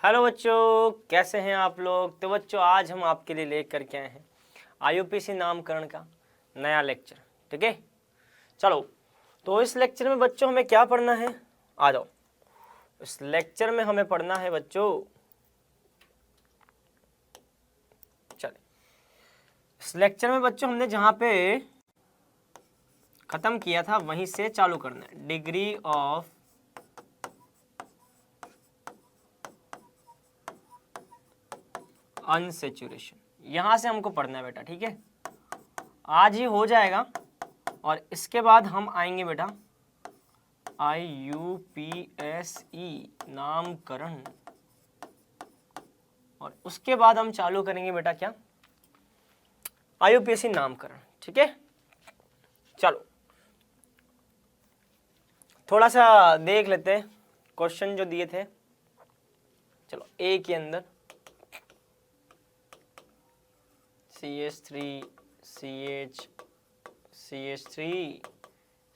Hello बच्चों, कैसे हैं आप लोग। तो बच्चों आज हम आपके लिए लेकर के आए हैं आईयूपीएसी नामकरण का नया लेक्चर। ठीक है, चलो तो इस लेक्चर में बच्चों हमें क्या पढ़ना है, आ जाओ। इस लेक्चर में हमें पढ़ना है बच्चों, चले इस लेक्चर में बच्चों हमने जहाँ पे खत्म किया था वहीं से चालू करना है। डिग्री ऑफ अनसेचुरेशन, यहां से हमको पढ़ना है बेटा। ठीक है, आज ही हो जाएगा और इसके बाद हम आएंगे बेटा IUPSE नामकरण, और उसके बाद हम चालू करेंगे बेटा क्या, IUPSE नामकरण। ठीक है, चलो थोड़ा सा देख लेते हैं क्वेश्चन जो दिए थे। चलो ए के अंदर CH3 CH CH3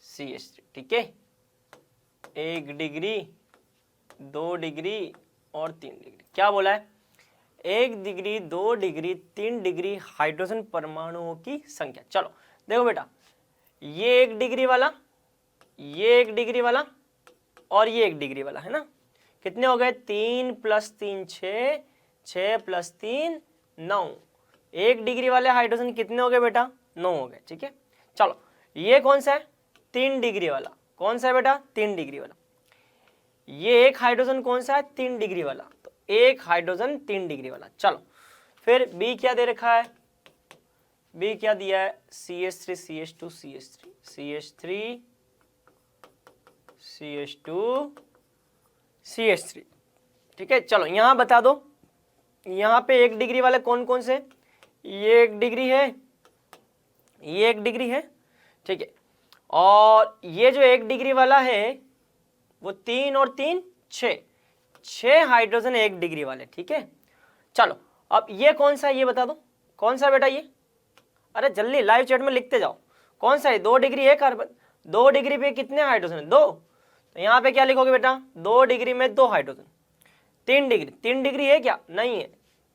CH3, ठीक है, 1 डिग्री 2 डिग्री और 3 डिग्री। क्या बोला है, 1 डिग्री 2 डिग्री 3 डिग्री हाइड्रोजन परमाणुओं की संख्या। चलो देखो बेटा, ये 1 डिग्री वाला, ये 1 डिग्री वाला और ये 1 डिग्री वाला है ना। कितने हो गए, 3 + 3 6, 6 + 3 9। 1 डिग्री वाले हाइड्रोजन कितने हो गए बेटा, 9 हो गए। ठीक है, चलो ये कौन सा है, 3 डिग्री वाला। कौन सा है बेटा, 3 डिग्री वाला। ये एक हाइड्रोजन कौन सा है, 3 डिग्री वाला। तो एक हाइड्रोजन 3 डिग्री वाला। चलो फिर बी क्या दे रखा है, बी क्या दिया है, CH3 CH2 CH3 CH3 CH2 CH3। ठीक है, चलो यहां बता दो, यहां पे 1 डिग्री वाले कौन कौन से, ये 1 डिग्री है, ये 1 डिग्री है। ठीक है, और ये जो 1 डिग्री वाला है वो 3 और 3 6 हाइड्रोजन 1 डिग्री वाले। ठीक है, चलो अब ये कौन सा है, ये बता दो कौन सा बेटा ये। अरे जल्दी लाइव चैट में लिखते जाओ, कौन सा है, 2 डिग्री है कार्बन। 2 डिग्री पे कितने हाइड्रोजन है, 2। तो यहाँ पे क्या लिखोगे बेटा, 2 डिग्री में 2 हाइड्रोजन। 3 डिग्री है क्या, नहीं है,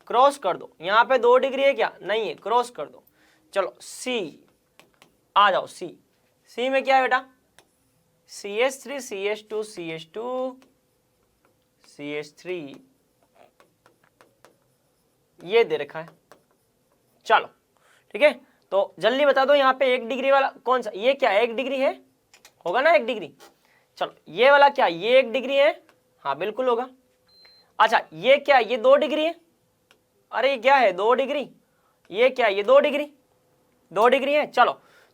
क्रॉस कर दो। यहाँ पे 2 डिग्री है क्या, नहीं है, क्रॉस कर दो। चलो सी, आ जाओ सी में क्या है बेटा, CH3 CH2 CH2 CH3, ये दे रखा है। चलो ठीक है, तो जल्दी बता दो यहाँ पे 1 डिग्री वाला कौन सा, ये क्या 1 डिग्री है, होगा ना 1 डिग्री। चलो ये वाला क्या, ये 1 डिग्री है, हाँ बिल्कुल होगा। अच्छा ये क्या, ये 2 डिग्री है, अरे ये क्या है 2 डिग्री, ये क्या, ये 2 डिग्री, 2 डिग्री है। चलो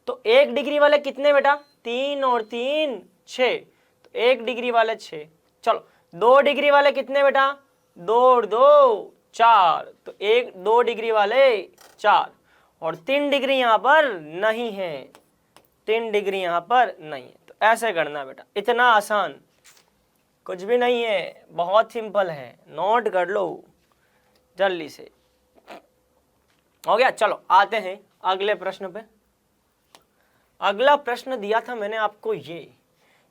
तो 1 डिग्री वाले कितने बेटा, 3 और 3 6, तो 1 डिग्री वाले 6। चलो 2 डिग्री वाले कितने बेटा, 2 और 2 4, तो 2 डिग्री वाले 4, और 3 डिग्री यहाँ पर नहीं है, 3 डिग्री यहाँ पर नहीं है। तो ऐसे करना बेटा, इतना आसान कुछ भी नहीं है, बहुत सिंपल है, नोट कर लो जल्दी से। हो गया, चलो आते हैं अगले प्रश्न पे। अगला प्रश्न दिया था मैंने आपको ये,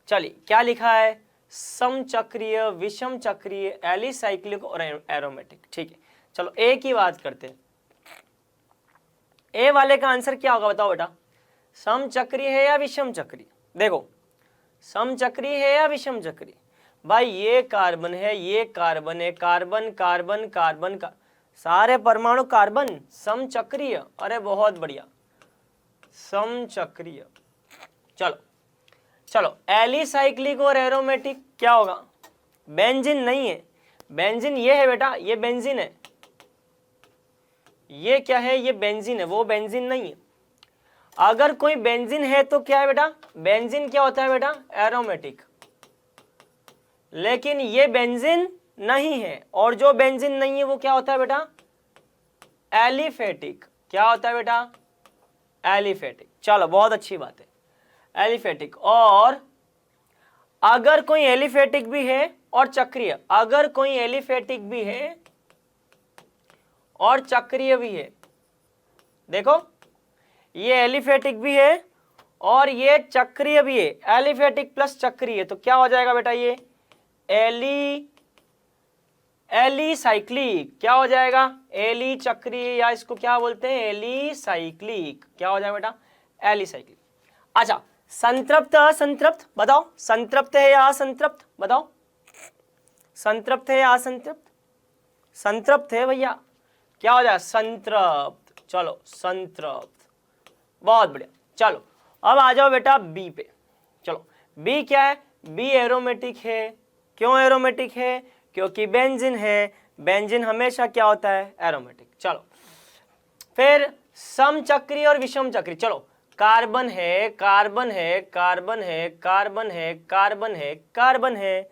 चलिए क्या लिखा है, समचक्रीय विषम चक्रीय एलिसाइक्लिक और एरोमेटिक। ठीक है, चलो ए की बात करते हैं। ए वाले का आंसर क्या होगा बताओ बेटा, समचक्रीय है या विषम चक्रीय। देखो समचक्रीय है या विषम चक्रीय, भाई ये कार्बन है, ये कार्बन है, कार्बन कार्बन कार्बन का सारे परमाणु कार्बन, समचक्रीय। अरे बहुत बढ़िया, समचक्रीय। चलो चलो एलिसाइक्लिक और एरोमेटिक क्या होगा, बेंजीन नहीं है, बेंजीन ये है बेटा, ये बेंजीन है, ये क्या है, ये बेंजीन है, वो बेंजीन नहीं है। अगर कोई बेंजीन है तो क्या है बेटा, बेंजीन क्या होता है बेटा, एरोमेटिक। लेकिन ये बेंजीन नहीं है, और जो बेंजीन नहीं है वो क्या होता है बेटा, एलिफेटिक। क्या होता है बेटा, एलिफेटिक। चलो बहुत अच्छी बात है, एलिफेटिक। और अगर कोई एलिफेटिक भी है और चक्रीय, अगर कोई एलिफेटिक भी है और चक्रीय भी है, देखो ये एलिफेटिक भी है और ये चक्रीय भी है, एलिफेटिक प्लस चक्रीय, तो क्या हो जाएगा बेटा, ये एलिसाइक्लिक, क्या हो जाएगा, एली चक्रीय, या इसको क्या बोलते हैं, एलिसाइक्लिक, क्या हो जाएगा बेटा, एलिसाइक्लिक। अच्छा, संतृप्त असंतृप्त बताओ, संतृप्त है या असंतृप्त बताओ, संतृप्त है या असंतृप्त, संतृप्त है भैया, क्या हो जाएगा, संतृप्त, चलो संतृप्त, बहुत बढ़िया। चलो अब आ जाओ बेटा बी पे, चलो बी क्या है, बी एरोमेटिक है, क्यों एरोमेटिक है, क्योंकि बेंजीन है, बेंजीन हमेशा क्या होता है, एरोमेटिक। चलो फिर समचक्रीय और विषम चक्रीय, चलो कार्बन है, कार्बन है, कार्बन है, कार्बन है, कार्बन है, कार्बन है,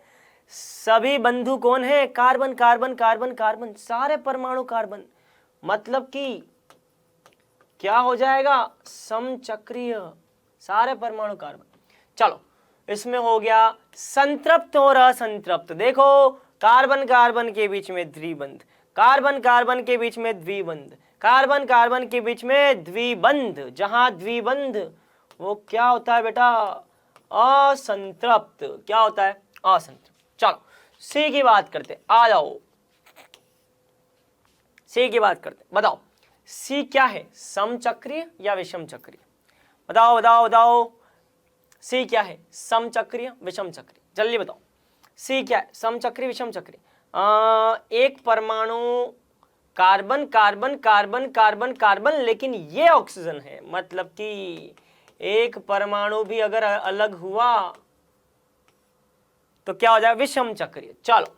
सभी बंधु कौन है, कार्बन कार्बन कार्बन कार्बन, सारे परमाणु कार्बन, मतलब कि क्या हो जाएगा, समचक्रीय, सारे परमाणु कार्बन। चलो इसमें हो गया संतृप्त और असंतृप्त, देखो कार्बन कार्बन के बीच में द्विबंध, कार्बन कार्बन के बीच में द्विबंध, कार्बन कार्बन के बीच में द्विबंध, जहां द्विबंध वो क्या होता है बेटा, असंतृप्त, क्या होता है, असंतृप्त। चलो सी की बात करते, आ जाओ सी की बात करते, बताओ सी क्या है, समचक्रीय या विषम चक्रीय, बताओ बताओ बताओ, सी क्या है, समचक्रीय विषम चक्रीय, जल्दी बताओ, सी क्या है, समचक्रीय विषम चक्रीय। एक परमाणु carbon carbon carbon carbon carbon, लेकिन ये ऑक्सीजन है, मतलब कि एक परमाणु भी अगर अलग हुआ तो क्या हो जाएगा, विषम चक्रीय। चलो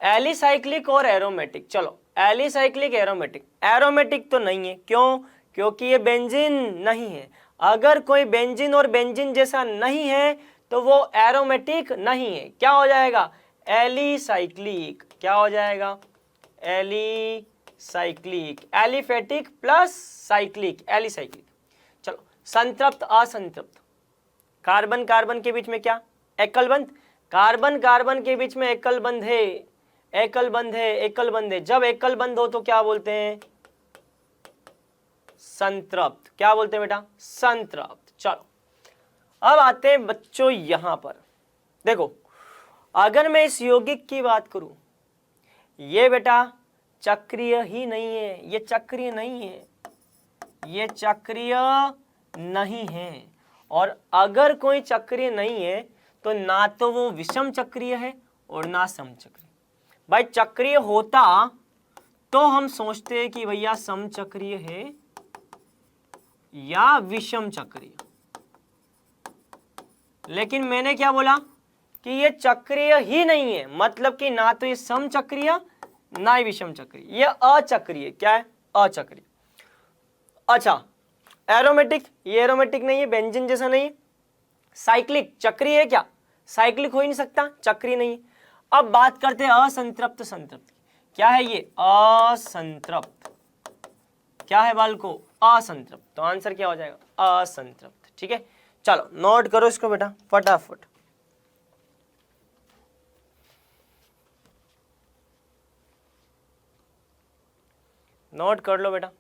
एलिसाइक्लिक और एरोमेटिक, चलो एलिसाइक्लिक एरोमेटिक, एरोमेटिक तो नहीं है, क्यों, क्योंकि ये बेंजीन नहीं है, अगर कोई बेंजीन और बेंजीन जैसा नहीं है तो वो एरोमेटिक नहीं है, क्या हो जाएगा, एलिसाइक्लिक, क्या हो जाएगा, alicyclic, aliphatic plus cyclic, alicyclic. चलो संतृप्त असंतृप्त, कार्बन कार्बन के बीच में क्या, एकल बंध, कार्बन कार्बन के बीच में एकल बंध है, एकल बंध है, एकल बंध है, जब एकल बंध हो तो क्या बोलते हैं, संतृप्त, क्या बोलते हैं बेटा, संतृप्त। चलो अब आते हैं बच्चों यहां पर, देखो अगर मैं इस यौगिक की बात करूं, ये बेटा चक्रीय ही नहीं है, ये चक्रीय नहीं है, ये चक्रीय नहीं है, और अगर कोई चक्रीय नहीं है तो ना तो वो विषम चक्रीय है और ना समचक्रीय। भाई चक्रीय होता तो हम सोचते हैं कि भैया समचक्रीय है या विषम चक्रीय, लेकिन मैंने क्या बोला कि ये चक्रीय ही नहीं है, मतलब कि ना तो ये समचक्रीय ना ही विषम चक्रीय, ये अचक्रीय, क्या है, अचक्रीय। अच्छा एरोमेटिक, ये एरोमेटिक नहीं है, बेंजीन जैसा नहीं है, साइक्लिक, चक्रीय है क्या, साइक्लिक हो ही नहीं सकता, चक्रीय नहीं है। अब बात करते हैं असंतृप्त संतृप्त, क्या है ये, असंतृप्त, क्या है बालको, असंतृप्त, तो आंसर क्या हो जाएगा, असंतृप्त। ठीक है, चलो नोट करो इसको बेटा फटाफट, नोट कर लो बेटा।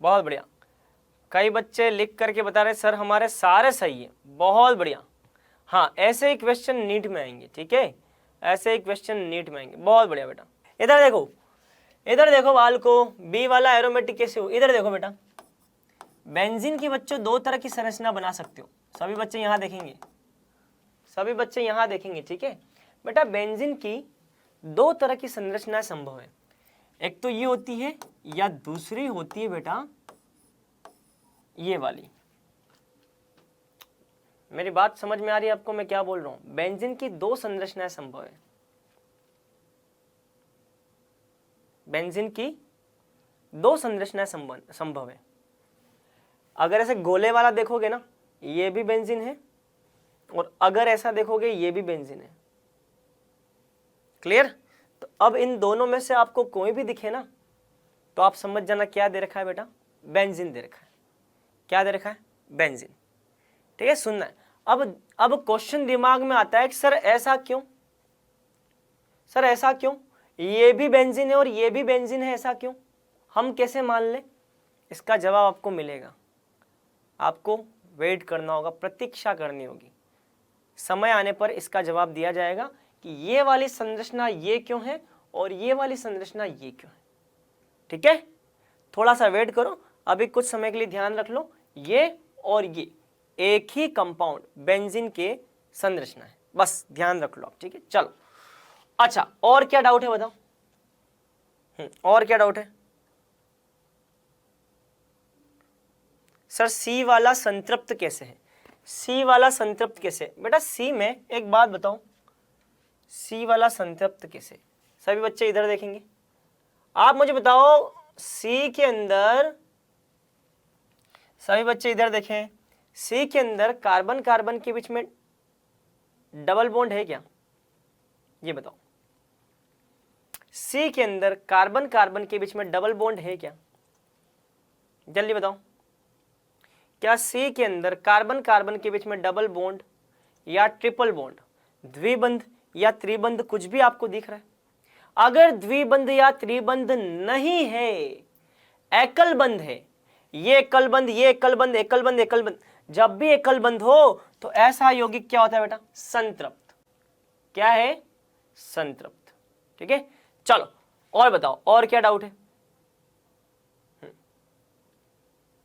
बहुत बढ़िया, कई बच्चे लिख करके बता रहे सर हमारे सारे सही है, बहुत बढ़िया। हाँ ऐसे ही क्वेश्चन नीट में आएंगे, ठीक है, ऐसे ही क्वेश्चन नीट में आएंगे, बहुत बढ़िया बेटा। इधर देखो, इधर देखो बाल को, बी वाला एरोमेटिक कैसे हो, इधर देखो बेटा, बेंजीन की बच्चों दो तरह की संरचना बना सकते हो, सभी बच्चे यहाँ देखेंगे, सभी बच्चे यहाँ देखेंगे, ठीक है बेटा। बेंजीन की दो तरह की संरचना संभव है, एक तो ये होती है या दूसरी होती है बेटा ये वाली। मेरी बात समझ में आ रही है आपको मैं क्या बोल रहा हूं, बेंजीन की दो संरचनाएं संभव है, बेंजीन की दो संरचनाएं संभव है। अगर ऐसे गोले वाला देखोगे ना, ये भी बेंजीन है, और अगर ऐसा देखोगे ये भी बेंजीन है, क्लियर। तो अब इन दोनों में से आपको कोई भी दिखे ना तो आप समझ जाना क्या दे रखा है बेटा, बेंजीन दे रखा है, क्या दे रखा है, बेंजीन। ठीक है, सुनना है। अब क्वेश्चन दिमाग में आता है कि सर ऐसा क्यों, सर ऐसा क्यों, ये भी बेंजीन है और ये भी बेंजीन है, ऐसा क्यों, हम कैसे मान लें। इसका जवाब आपको मिलेगा, आपको वेट करना होगा, प्रतीक्षा करनी होगी, समय आने पर इसका जवाब दिया जाएगा कि ये वाली संरचना ये क्यों है और ये वाली संरचना ये क्यों है। ठीक है, थोड़ा सा वेट करो, अभी कुछ समय के लिए ध्यान रख लो, ये और ये एक ही कंपाउंड बेंजीन के संरचना है, बस ध्यान रख लो आप। ठीक है, चलो अच्छा, और क्या डाउट है बताओ? और क्या डाउट है? सर सी वाला संतृप्त कैसे है? सी वाला संतृप्त कैसे? बेटा सी में एक बात बताओ, सी वाला संतृप्त कैसे? सभी बच्चे इधर देखेंगे, आप मुझे बताओ सी के अंदर, सभी बच्चे इधर देखें, सी के अंदर कार्बन कार्बन के बीच में डबल बॉन्ड है क्या? ये बताओ, सी के अंदर कार्बन कार्बन के बीच में डबल बॉन्ड है क्या? जल्दी बताओ, क्या सी के अंदर कार्बन कार्बन के बीच में डबल बॉन्ड या ट्रिपल बॉन्ड, द्विबंध या त्रिबंध कुछ भी आपको दिख रहा है? अगर द्विबंध या त्रिबंध नहीं है, एकल बंध है, ये एकल बंध, ये एकल बंध, एकल बंध, एकल बंध, जब भी एकल बंध हो तो ऐसा यौगिक क्या होता है बेटा? संतृप्त। क्या है? संतृप्त। ठीक है, चलो और बताओ, और क्या डाउट है?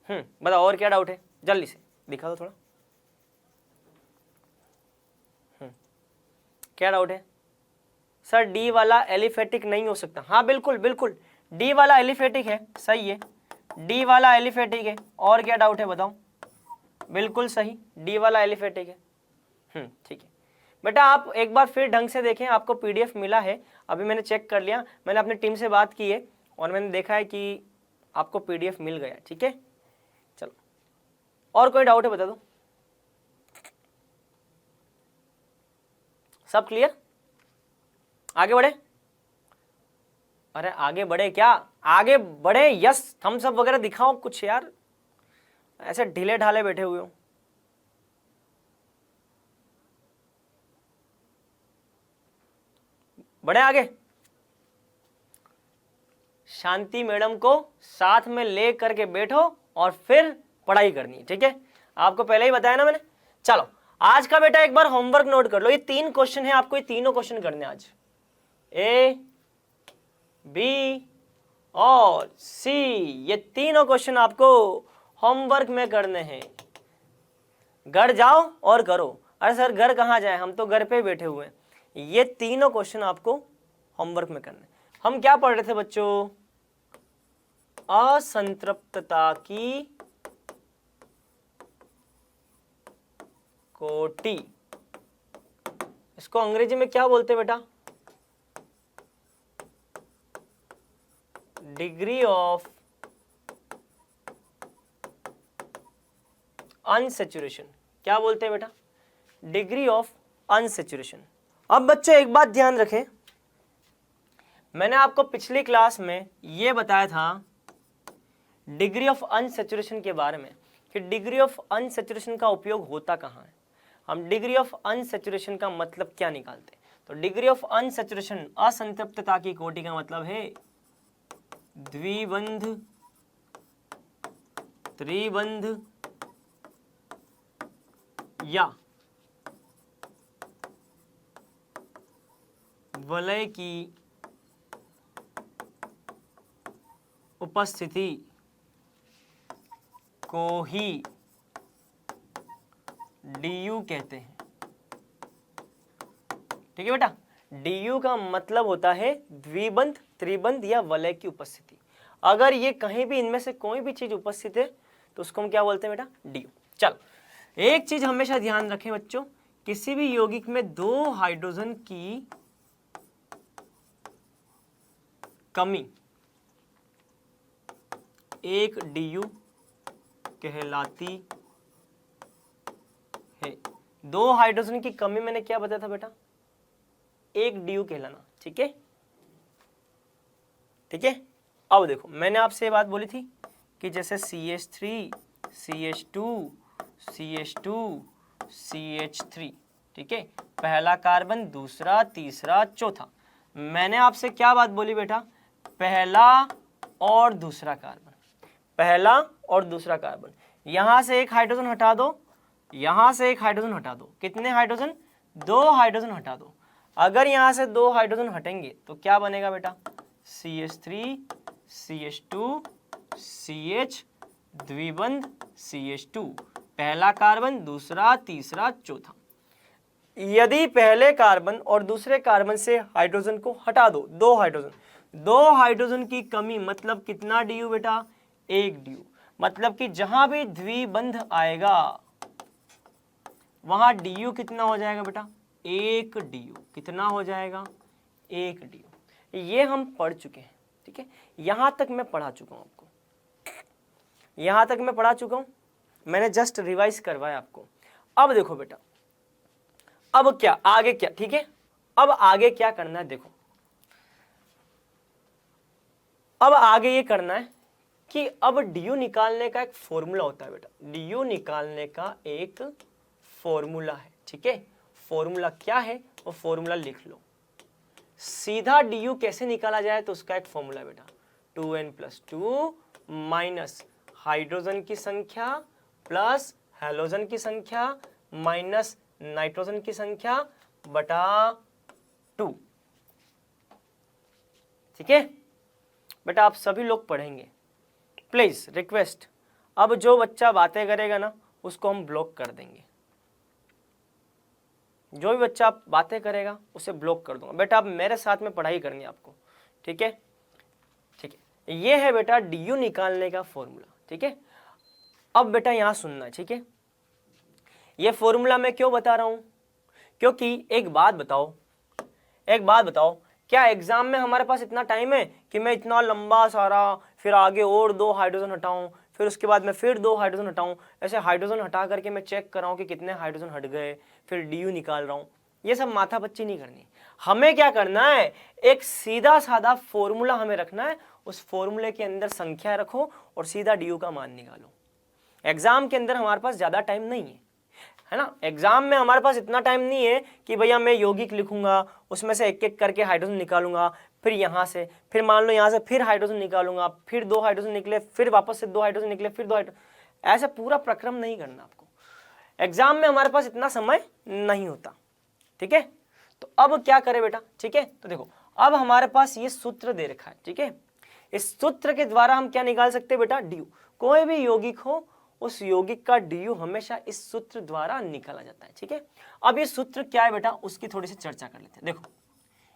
बताओ और क्या डाउट है, जल्दी से दिखा दो थोड़ा। क्या डाउट है? सर डी वाला एलिफेटिक नहीं हो सकता। हाँ बिल्कुल बिल्कुल, डी वाला एलिफेटिक है, सही है, डी वाला एलिफेटिक है। और क्या डाउट है बताओ? बिल्कुल सही, डी वाला एलिफेटिक है। ठीक है बेटा, आप एक बार फिर ढंग से देखें, आपको पीडीएफ मिला है, अभी मैंने चेक कर लिया, मैंने अपनी टीम से बात की है और मैंने देखा है कि आपको पीडीएफ मिल गया। ठीक है, चलो और कोई डाउट है बता दो। सब क्लियर? आगे बढ़े? अरे आगे बढ़े क्या? आगे बढ़े, यस थम्स अप वगैरह दिखाओ कुछ यार, ऐसे ढीले ढाले बैठे हुए हो। बढ़े आगे? शांति मैडम को साथ में ले करके बैठो और फिर पढ़ाई करनी है। ठीक है, आपको पहले ही बताया ना मैंने। चलो आज का बेटा एक बार होमवर्क नोट कर लो, ये 3 क्वेश्चन है, आपको ये तीनों क्वेश्चन करने आज, ए बी और सी, ये तीनों क्वेश्चन आपको होमवर्क में करने हैं। घर जाओ और करो। अरे सर घर कहाँ जाए, हम तो घर पे बैठे हुए हैं। ये तीनों क्वेश्चन आपको होमवर्क में करने। हम क्या पढ़ रहे थे बच्चों? असंतृप्तता की कोटि, इसको अंग्रेजी में क्या बोलते हैं बेटा? Degree of unsaturation. क्या बोलते हैं बेटा? Degree of unsaturation. अब बच्चों एक बात ध्यान रखें, मैंने आपको पिछली क्लास में यह बताया था डिग्री ऑफ अनसैचुरेशन के बारे में कि डिग्री ऑफ अनसैचुरेशन का उपयोग होता कहाँ है। हम डिग्री ऑफ अनसैचुरेशन का मतलब क्या निकालते हैं? तो डिग्री ऑफ अनसैचुरेशन, असंतृप्तता की कोटि का मतलब है द्विबंध, त्रिबंध या वलय की उपस्थिति को ही DU कहते हैं। ठीक है बेटा, DU का मतलब होता है द्विबंध, त्रिबंध या वलय की उपस्थिति। अगर ये कहीं भी इनमें से कोई भी चीज उपस्थित है तो उसको हम क्या बोलते हैं बेटा? DU। चलो एक चीज हमेशा ध्यान रखें बच्चों, किसी भी यौगिक में 2 हाइड्रोजन की कमी 1 DU कहलाती है। 2 हाइड्रोजन की कमी मैंने क्या बताया था बेटा? 1 DU कहलाना। ठीक है, ठीक है। अब देखो मैंने आपसे ये बात बोली थी कि जैसे CH3, CH2, CH2, CH3, ठीक है, पहला कार्बन, दूसरा, तीसरा, चौथा। मैंने आपसे क्या बात बोली बेटा? पहला और दूसरा कार्बन, पहला और दूसरा कार्बन। यहां से एक हाइड्रोजन हटा दो यहां से एक हाइड्रोजन हटा दो, कितने हाइड्रोजन, 2 हाइड्रोजन हटा दो। अगर यहां से 2 हाइड्रोजन हटेंगे तो क्या बनेगा बेटा, CH3 CH2 CH द्विबंध CH2, पहला कार्बन, दूसरा, तीसरा, चौथा। यदि पहले कार्बन और दूसरे कार्बन से हाइड्रोजन को हटा दो, 2 हाइड्रोजन, 2 हाइड्रोजन की कमी मतलब कितना DU बेटा, 1 DU। मतलब कि जहां भी द्विबंध आएगा वहां DU कितना हो जाएगा बेटा, 1 DU। कितना हो जाएगा, 1 DU। ये हम पढ़ चुके हैं, ठीक है, यहां तक मैं पढ़ा चुका हूं आपको, यहां तक मैं पढ़ा चुका हूं, मैंने जस्ट रिवाइज करवाया आपको। अब देखो बेटा, अब क्या आगे क्या, ठीक है, अब आगे क्या करना है, देखो अब आगे ये करना है कि अब DU निकालने का एक फॉर्मूला होता है बेटा, DU निकालने का एक फॉर्मूला है, ठीक है। फॉर्मूला क्या है, वो फॉर्मूला लिख लो। सीधा DU कैसे निकाला जाए तो उसका एक फॉर्मूला बेटा, 2n+2 माइनस हाइड्रोजन की संख्या प्लस हैलोजन की संख्या माइनस नाइट्रोजन की संख्या बटा 2, ठीक है बेटा। आप सभी लोग पढ़ेंगे, प्लीज रिक्वेस्ट, अब जो बच्चा बातें करेगा ना उसको हम ब्लॉक कर देंगे, जो भी बच्चा बातें करेगा उसे ब्लॉक कर दूंगा बेटा। अब मेरे साथ में पढ़ाई करनी है आपको, ठीक है, ठीक है। ये है बेटा DU निकालने का फॉर्मूला, ठीक है। अब बेटा यहां सुनना है, ठीक है। ये फॉर्मूला मैं क्यों बता रहा हूं, क्योंकि एक बात बताओ, एक बात बताओ, क्या एग्जाम में हमारे पास इतना टाइम है कि मैं इतना लंबा सारा फिर आगे और 2 हाइड्रोजन हटाऊं, फिर उसके बाद मैं फिर 2 हाइड्रोजन हटाऊं, ऐसे हाइड्रोजन हटा करके मैं चेक कर रहा हूं कि कितने हाइड्रोजन हट गए, फिर DU निकाल रहा हूं। ये सब माथापच्ची नहीं करनी। हमें क्या करना है, एक सीधा साधा फॉर्मूला हमें रखना है, उस फॉर्मूले के अंदर संख्या रखो और सीधा DU का मान निकालो। एग्जाम के अंदर हमारे पास ज्यादा टाइम नहीं है ना, एग्जाम में हमारे पास इतना टाइम नहीं है कि भैया मैं यौगिक लिखूंगा, उसमें से एक एक करके हाइड्रोजन निकालूंगा, फिर यहाँ से, फिर मान लो यहाँ से फिर हाइड्रोजन निकालूंगा, फिर 2 हाइड्रोजन निकले, फिर वापस से 2 हाइड्रोजन निकले, फिर 2 हाइड्रोजन, ऐसा पूरा प्रक्रम नहीं करना आपको। एग्जाम में हमारे पास इतना समय नहीं होता, ठीक है। तो अब क्या करें बेटा, ठीक है, तो देखो अब हमारे पास ये सूत्र दे रखा है, ठीक है। इस सूत्र के द्वारा हम क्या निकाल सकते हैं बेटा, DU। कोई भी यौगिक हो उस यौगिक का DU हमेशा इस सूत्र द्वारा निकाला जाता है, ठीक है। अब ये सूत्र क्या है बेटा, उसकी थोड़ी सी चर्चा कर लेते हैं। देखो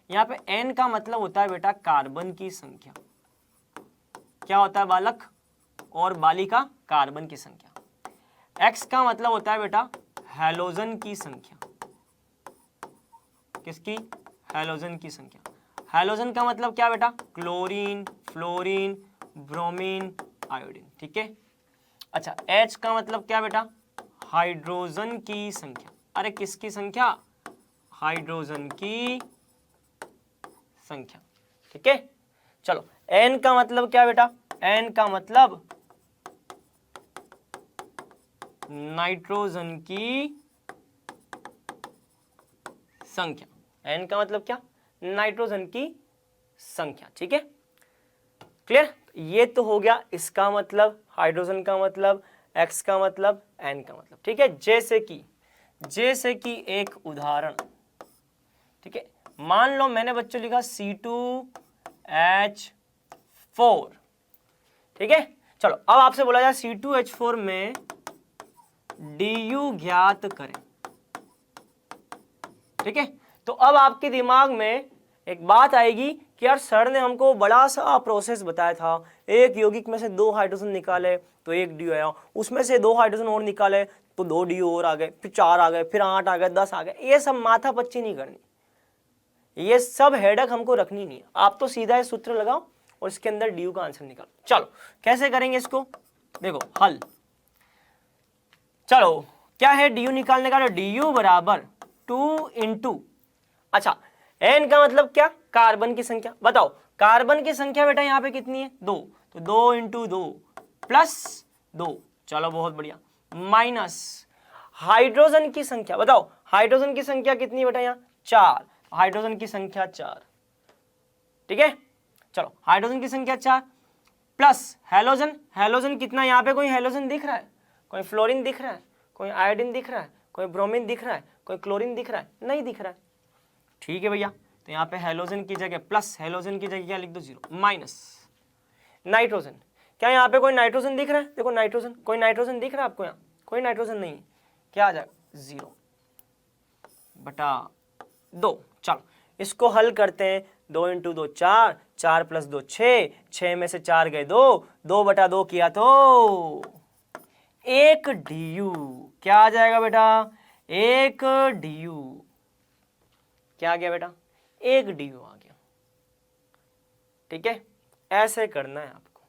यहाँ पे N का मतलब होता है बेटा कार्बन की संख्या, क्या होता है बालक और बालिका, कार्बन की संख्या। X का मतलब होता है बेटा हैलोजन की संख्या, किसकी, हैलोजन की संख्या। हैलोजन का मतलब क्या बेटा, क्लोरीन, फ्लोरीन, ब्रोमीन, आयोडीन, ठीक है। अच्छा H का मतलब क्या बेटा, हाइड्रोजन की संख्या। अरे किसकी संख्या, हाइड्रोजन की संख्या, ठीक है। चलो N का मतलब क्या बेटा, N का मतलब नाइट्रोजन की संख्या। N का मतलब क्या, नाइट्रोजन की संख्या, ठीक है, क्लियर। ये तो हो गया इसका मतलब, हाइड्रोजन का मतलब, X का मतलब, N का मतलब, ठीक है। जैसे कि एक उदाहरण, ठीक है, मान लो मैंने बच्चों लिखा C2H4, ठीक है। चलो अब आपसे बोला जाए C2H4 में DU ज्ञात करें, ठीक है। तो अब आपके दिमाग में एक बात आएगी कि यार सर ने हमको बड़ा सा प्रोसेस बताया था, एक यौगिक में से 2 हाइड्रोजन निकाले तो 1 DU आया, उसमें से 2 हाइड्रोजन और निकाले तो 2 DU और आ गए, फिर 4 आ गए, फिर 8 आ गए, 10 आ गए। ये सब माथापच्ची नहीं करनी, ये सब हेडक हमको रखनी नहीं है। आप तो सीधा सूत्र लगाओ और इसके अंदर DU का आंसर निकालो। चलो कैसे करेंगे इसको, देखो हल। चलो क्या है DU निकालने का, DU बराबर 2 × अच्छा N का मतलब क्या, कार्बन की संख्या। बताओ कार्बन की संख्या बेटा यहाँ पे कितनी है, 2, तो 2 × 2 प्लस 2, चलो बहुत बढ़िया, माइनस हाइड्रोजन की संख्या। बताओ हाइड्रोजन की संख्या कितनी है बेटा, यहाँ 4, हाइड्रोजन की संख्या 4, ठीक है। चलो हाइड्रोजन की संख्या 4 प्लस हैलोजन, हैलोजन कितना, यहाँ पे कोई हैलोजन दिख रहा है, कोई फ्लोरीन दिख रहा है, कोई आयोडीन दिख रहा है, कोई ब्रोमीन दिख रहा है, कोई क्लोरीन दिख रहा है? नहीं दिख रहा है। ठीक है भैया, तो यहाँ पे हेलोजन की जगह प्लस, हेलोजन की जगह क्या लिख दो? 0 माइनस। नाइट्रोजन, क्या यहाँ पे कोई नाइट्रोजन दिख रहा है? देखो नाइट्रोजन, कोई नाइट्रोजन दिख रहा है आपको? यहाँ कोई नाइट्रोजन नहीं है, क्या आ जाएगा? 0/2। चलो इसको हल करते हैं। 2 × 2 4, 4 + 2 6, 6 में से 4 गए 2, 2/2 किया तो 1 DU। क्या आ जाएगा बेटा? 1 DU। क्या आ गया बेटा? 1 DU आ गया। ठीक है, ऐसे करना है आपको।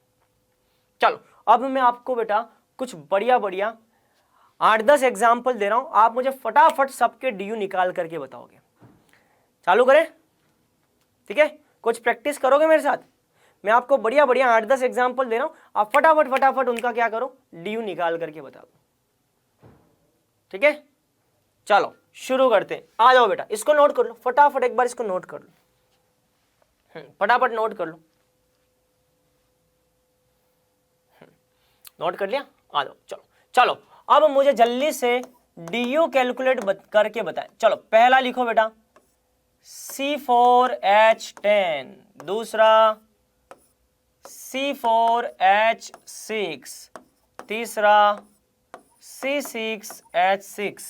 चलो अब मैं आपको बेटा कुछ बढ़िया बढ़िया 8-10 एग्जाम्पल दे रहा हूं, आप मुझे फटाफट सबके DU निकाल करके बताओगे। चालू करें? ठीक है, कुछ प्रैक्टिस करोगे मेरे साथ? मैं आपको बढ़िया बढ़िया 8-10 एग्जाम्पल दे रहा हूं, आप फटाफट फटाफट उनका क्या करो? DU निकाल करके बता दो। ठीक है, चलो शुरू करते हैं। आ जाओ बेटा, इसको नोट कर लो फटाफट, एक बार इसको नोट कर लो, फटाफट नोट कर लो। नोट कर लिया? आ जाओ। चलो चलो अब मुझे जल्दी से DU कैलकुलेट करके बताएं। चलो पहला लिखो बेटा C4H10, दूसरा C4H6, तीसरा C6H6,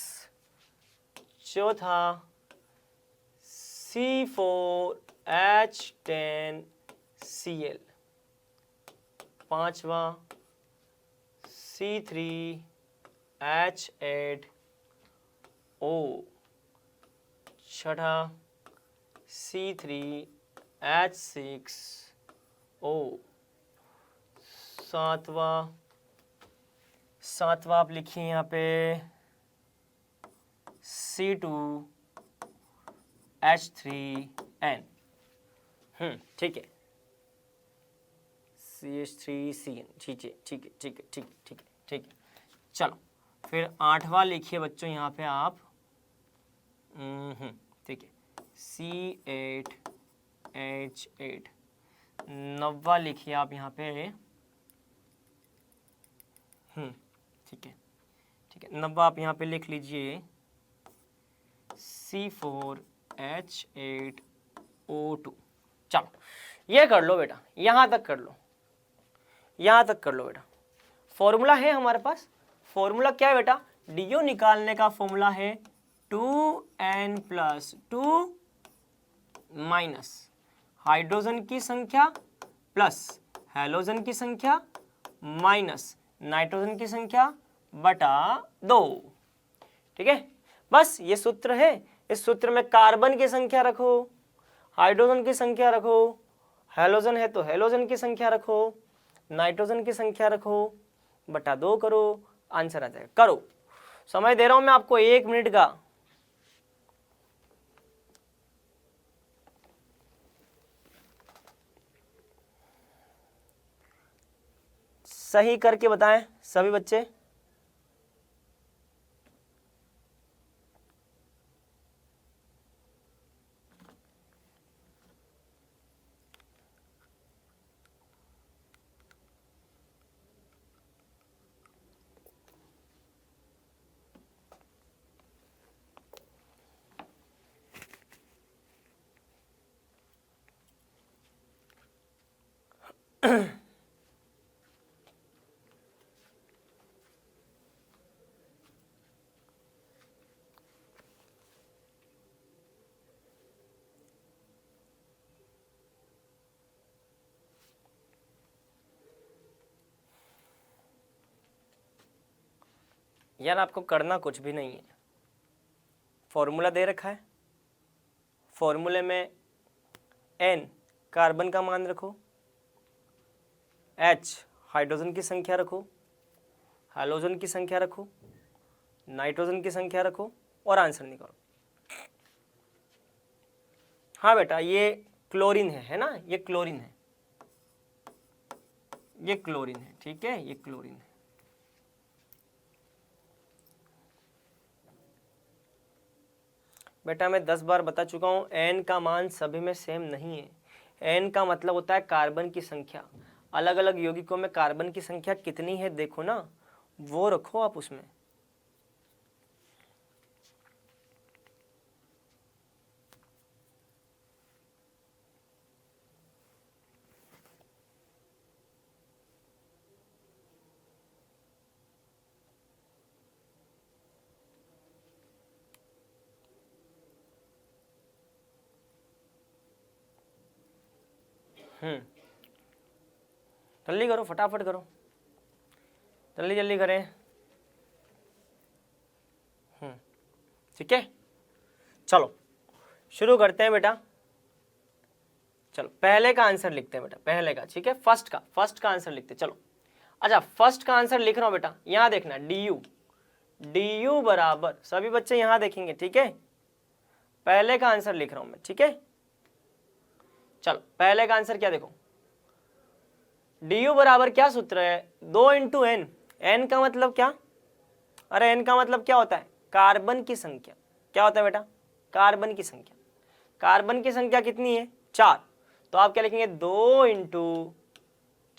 चौथा C4H10Cl, पांचवा C3H8O, छठा C3H6O, सातवां आप लिखिए यहाँ पे C2H3N। ठीक है, CH3CN। ठीक है ठीक है ठीक है ठीक है ठीक है ठीक है। चलो फिर 8वां लिखिए बच्चों यहाँ पे आप, ठीक है, C8H8। 9वां लिखिए आप यहाँ पे, ठीक है ठीक है, 9वां आप यहाँ पे लिख लीजिए C4H8O2। चलो ये कर लो बेटा, यहाँ तक कर लो, यहाँ तक कर लो बेटा। फॉर्मूला है हमारे पास, फॉर्मूला क्या है बेटा? DU निकालने का फॉर्मूला है 2n+2 माइनस हाइड्रोजन की संख्या प्लस हेलोजन की संख्या माइनस नाइट्रोजन की संख्या बटा 2। ठीक है, बस ये सूत्र है। इस सूत्र में कार्बन की संख्या रखो, हाइड्रोजन की संख्या रखो, हेलोजन है तो हेलोजन की संख्या रखो, नाइट्रोजन की संख्या रखो, बटा 2 करो, आंसर आ जाएगा। करो, समय दे रहा हूं मैं आपको 1 मिनट का। सही करके बताएं सभी बच्चे। यार आपको करना कुछ भी नहीं है, फॉर्मूला दे रखा है, फॉर्मूले में n कार्बन का मान रखो, H हाइड्रोजन की संख्या रखो, हेलोजन की संख्या रखो, नाइट्रोजन की संख्या रखो और आंसर निकालो। हाँ बेटा ये क्लोरीन है ना, ये क्लोरीन है, ये क्लोरीन है। ठीक है, ये क्लोरीन है। बेटा मैं 10 बार बता चुका हूँ, n का मान सभी में सेम नहीं है। n का मतलब होता है कार्बन की संख्या। अलग अलग यौगिकों में कार्बन की संख्या कितनी है देखो ना, वो रखो आप उसमें। जल्दी करो, फटाफट करो, जल्दी जल्दी करें। ठीक है, चलो शुरू करते हैं बेटा। चलो पहले का आंसर लिखते हैं बेटा, पहले का, ठीक है, फर्स्ट का आंसर लिखते हैं। चलो अच्छा, फर्स्ट का आंसर लिख रहा हूं बेटा, यहां देखना, डी यू बराबर, सभी बच्चे यहां देखेंगे, ठीक है, पहले का आंसर लिख रहा हूं मैं, ठीक है। चलो पहले का आंसर क्या देखो, डी यू बराबर क्या सूत्र है, 2 इंटू एन। एन का मतलब क्या, अरे एन का मतलब क्या होता है, कार्बन की संख्या। क्या होता है बेटा, कार्बन की संख्या। कार्बन की संख्या कितनी है, 4, तो आप क्या लिखेंगे, 2 इंटू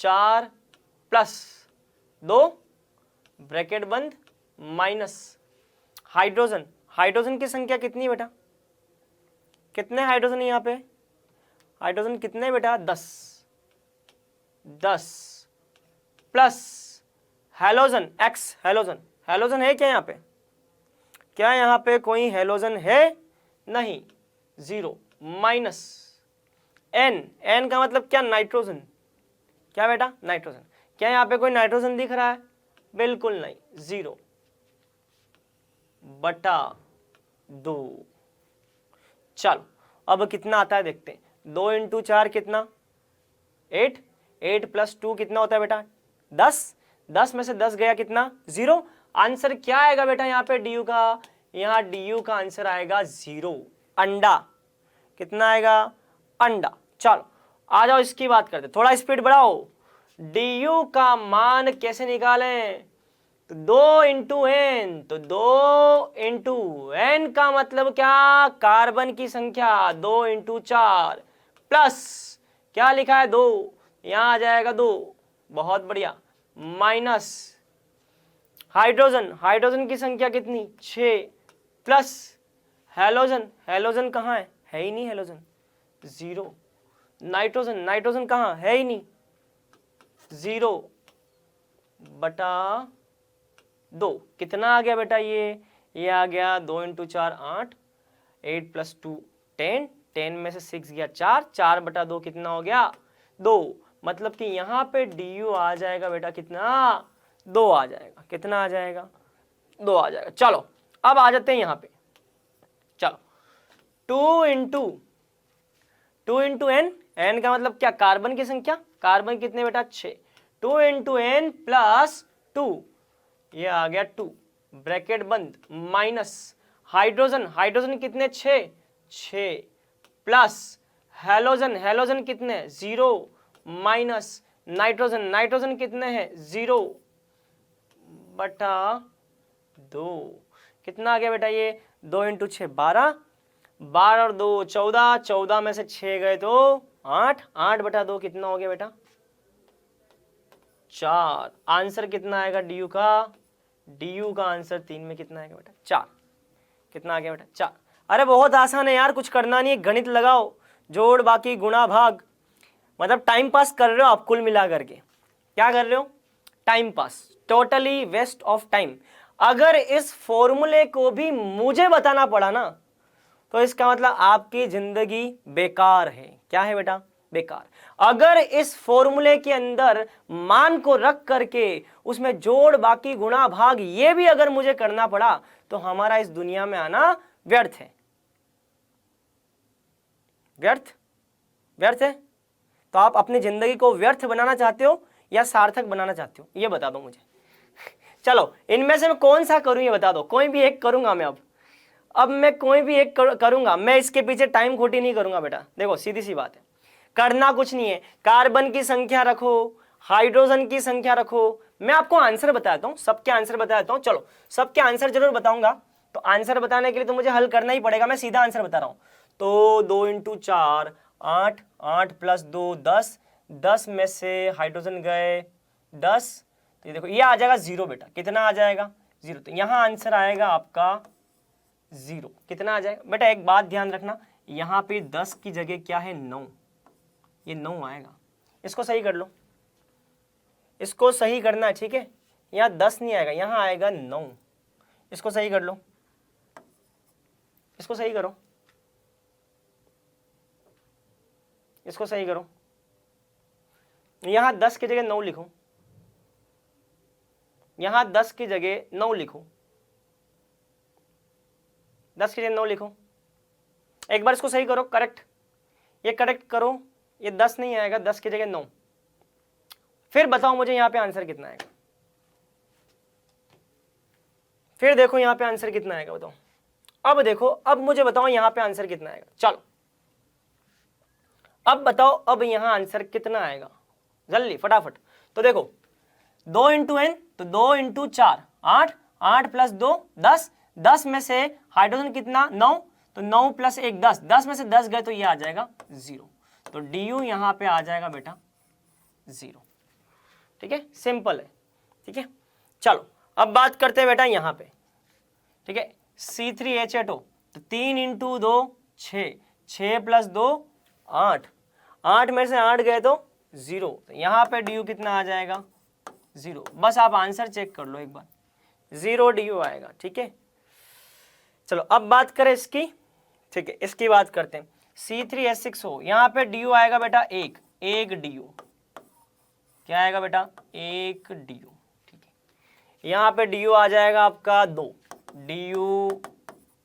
4 प्लस 2 ब्रैकेट बंद माइनस हाइड्रोजन। हाइड्रोजन की संख्या कितनी है बेटा, कितने हाइड्रोजन यहाँ पे, हाइड्रोजन कितने बेटा, 10 प्लस हेलोजन एक्स, हेलोजन है क्या यहाँ पे, क्या यहाँ पे कोई हेलोजन है, नहीं, 0 माइनस एन का मतलब क्या, नाइट्रोजन। क्या बेटा, नाइट्रोजन। क्या यहाँ पे कोई नाइट्रोजन दिख रहा है, बिल्कुल नहीं, 0 बटा 2। चलो अब कितना आता है देखते हैं, 2 इंटू 4 कितना, 8 प्लस 2 कितना होता है बेटा, 10 में से 10 गया कितना, 0। आंसर क्या आएगा बेटा यहाँ पे डी यू का, यहाँ डी यू का आंसर आएगा 0, अंडा। कितना आएगा, अंडा। चलो आ जाओ इसकी बात करते, थोड़ा स्पीड बढ़ाओ। डी यू का मान कैसे निकालें, तो 2 इंटू एन, तो 2 इंटू एन का मतलब क्या, कार्बन की संख्या, 2 इंटू 4 प्लस क्या लिखा है, 2, यहां आ जाएगा 2, बहुत बढ़िया, माइनस हाइड्रोजन की संख्या कितनी, 6 प्लस हेलोजन कहाँ है ही नहीं, हेलोजन 0। नाइट्रोजन कहाँ है ही नहीं, 0 बटा 2। कितना आ गया बेटा, ये आ गया 2 इंटू 4 8 प्लस 2 10 में से 6 गया 4 बटा 2 कितना हो गया, 2। मतलब कि यहाँ पे डी यू आ जाएगा बेटा कितना, 2 आ जाएगा। कितना आ जाएगा, 2 आ जाएगा। चलो अब आ जाते हैं यहाँ पे, चलो 2 इंटू एन का मतलब क्या, कार्बन की संख्या, कार्बन कितने बेटा, 6, 2 इंटू एन प्लस 2, ये आ गया 2 ब्रैकेट बंद माइनस हाइड्रोजन कितने, 6 प्लस हेलोजन कितने, 0 माइनस नाइट्रोजन कितने हैं, 0 बटा 2। कितना आ गया बेटा, ये 2 इंटू 6 12 और 2 14 में से 6 गए तो 8 बटा 2 कितना हो गया बेटा, 4। आंसर कितना आएगा डी यू का आंसर 3 में कितना आएगा बेटा, 4। कितना आ गया बेटा, 4। अरे बहुत आसान है यार, कुछ करना नहीं है, गणित लगाओ, जोड़ बाकी गुणा भाग, मतलब टाइम पास कर रहे हो आप कुल मिला करके। क्या कर रहे हो, time pass, totally waste of time. अगर इस फॉर्मूले को भी मुझे बताना पड़ा ना, तो इसका मतलब आपकी जिंदगी बेकार है। क्या है बेटा, बेकार। अगर इस फॉर्मूले के अंदर मान को रख करके उसमें जोड़ बाकी गुणा भाग ये भी अगर मुझे करना पड़ा, तो हमारा इस दुनिया में आना व्यर्थ है। व्यर्थ है। तो आप अपनी जिंदगी को व्यर्थ बनाना चाहते हो या सार्थक बनाना चाहते हो, ये बता दो मुझे। चलो इनमें से मैं कौन सा करूं ये बता दो, कोई भी एक करूंगा मैं। अब मैं कोई भी एक करूंगा, मैं इसके पीछे टाइम खोटी नहीं करूंगा बेटा। देखो सीधी सी बात है, करना कुछ नहीं है, कार्बन की संख्या रखो, हाइड्रोजन की संख्या रखो, मैं आपको आंसर बताता हूं, सबके आंसर बताता हूं। चलो सबके आंसर जरूर बताऊंगा, तो आंसर बताने के लिए तो मुझे हल करना ही पड़ेगा। मैं सीधा आंसर बता रहा हूं, तो 2 इंटू 4 8 प्लस 2 10 में से हाइड्रोजन गए 10, तो ये देखो ये आ जाएगा 0 बेटा। कितना आ जाएगा, 0। तो यहां आंसर आएगा आपका 0। कितना आ जाएगा बेटा, एक बात ध्यान रखना, यहाँ पे 10 की जगह क्या है, 9, ये 9 आएगा। इसको सही कर लो, इसको सही करना है, ठीक है। यहाँ 10 नहीं आएगा, यहाँ आएगा 9। इसको सही कर लो, इसको सही करो, इसको सही करो। यहां 10 की जगह 9 लिखो, यहां 10 की जगह 9 लिखो, 10 की जगह 9 लिखो। एक बार इसको सही करो, करेक्ट, ये करेक्ट करो, ये 10 नहीं आएगा, 10 की जगह 9। फिर बताओ मुझे यहां पे आंसर कितना आएगा, फिर देखो यहां पे आंसर कितना आएगा, बताओ। अब देखो, अब मुझे बताओ यहां पे आंसर कितना आएगा। चलो अब बताओ, अब यहां आंसर कितना आएगा, जल्दी फटाफट। तो देखो 2 इंटू एन, तो 2 इंटू 4 8, 8 प्लस 2 10, 10 में से हाइड्रोजन कितना 9, तो 9 प्लस 1 10, 10 में से 10 गए तो ये आ जाएगा 0, तो डी यू यहां पे आ जाएगा बेटा 0। ठीक है, सिंपल है। ठीक है, चलो अब बात करते हैं बेटा यहां पे। ठीक है, C3H8O, तो 3 इंटू 2 6, 6 प्लस 2 8, 8 में से 8 गए तो 0, तो यहां पे डी यू कितना आ जाएगा 0। बस आप आंसर चेक कर लो एक बार, 0 डी यू आएगा। ठीक है, चलो अब बात करें इसकी। ठीक है, इसकी बात करते हैं। C3H6O, यहां पे डी यू आएगा बेटा 1, 1 डी यू, क्या आएगा बेटा 1 डी यू। ठीक है, यहां पे डी यू आ जाएगा आपका 2, डी यू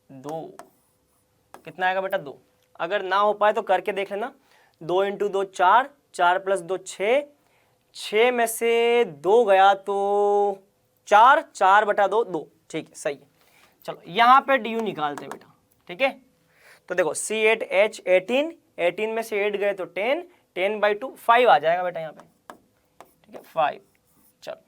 2, कितना आएगा बेटा 2। अगर ना हो पाए तो करके देख लेना, 2 इंटू 2 4, 4 प्लस 2 6, 6 में से 2 गया तो 4, 4 बटा 2 2। ठीक है, सही है। चलो यहाँ पे डी यू निकालते हैं बेटा। ठीक है, तो देखो C8H18, 18 में से 8 गए तो 10, 10/2 5 आ जाएगा बेटा यहाँ पे। ठीक है, 5। चलो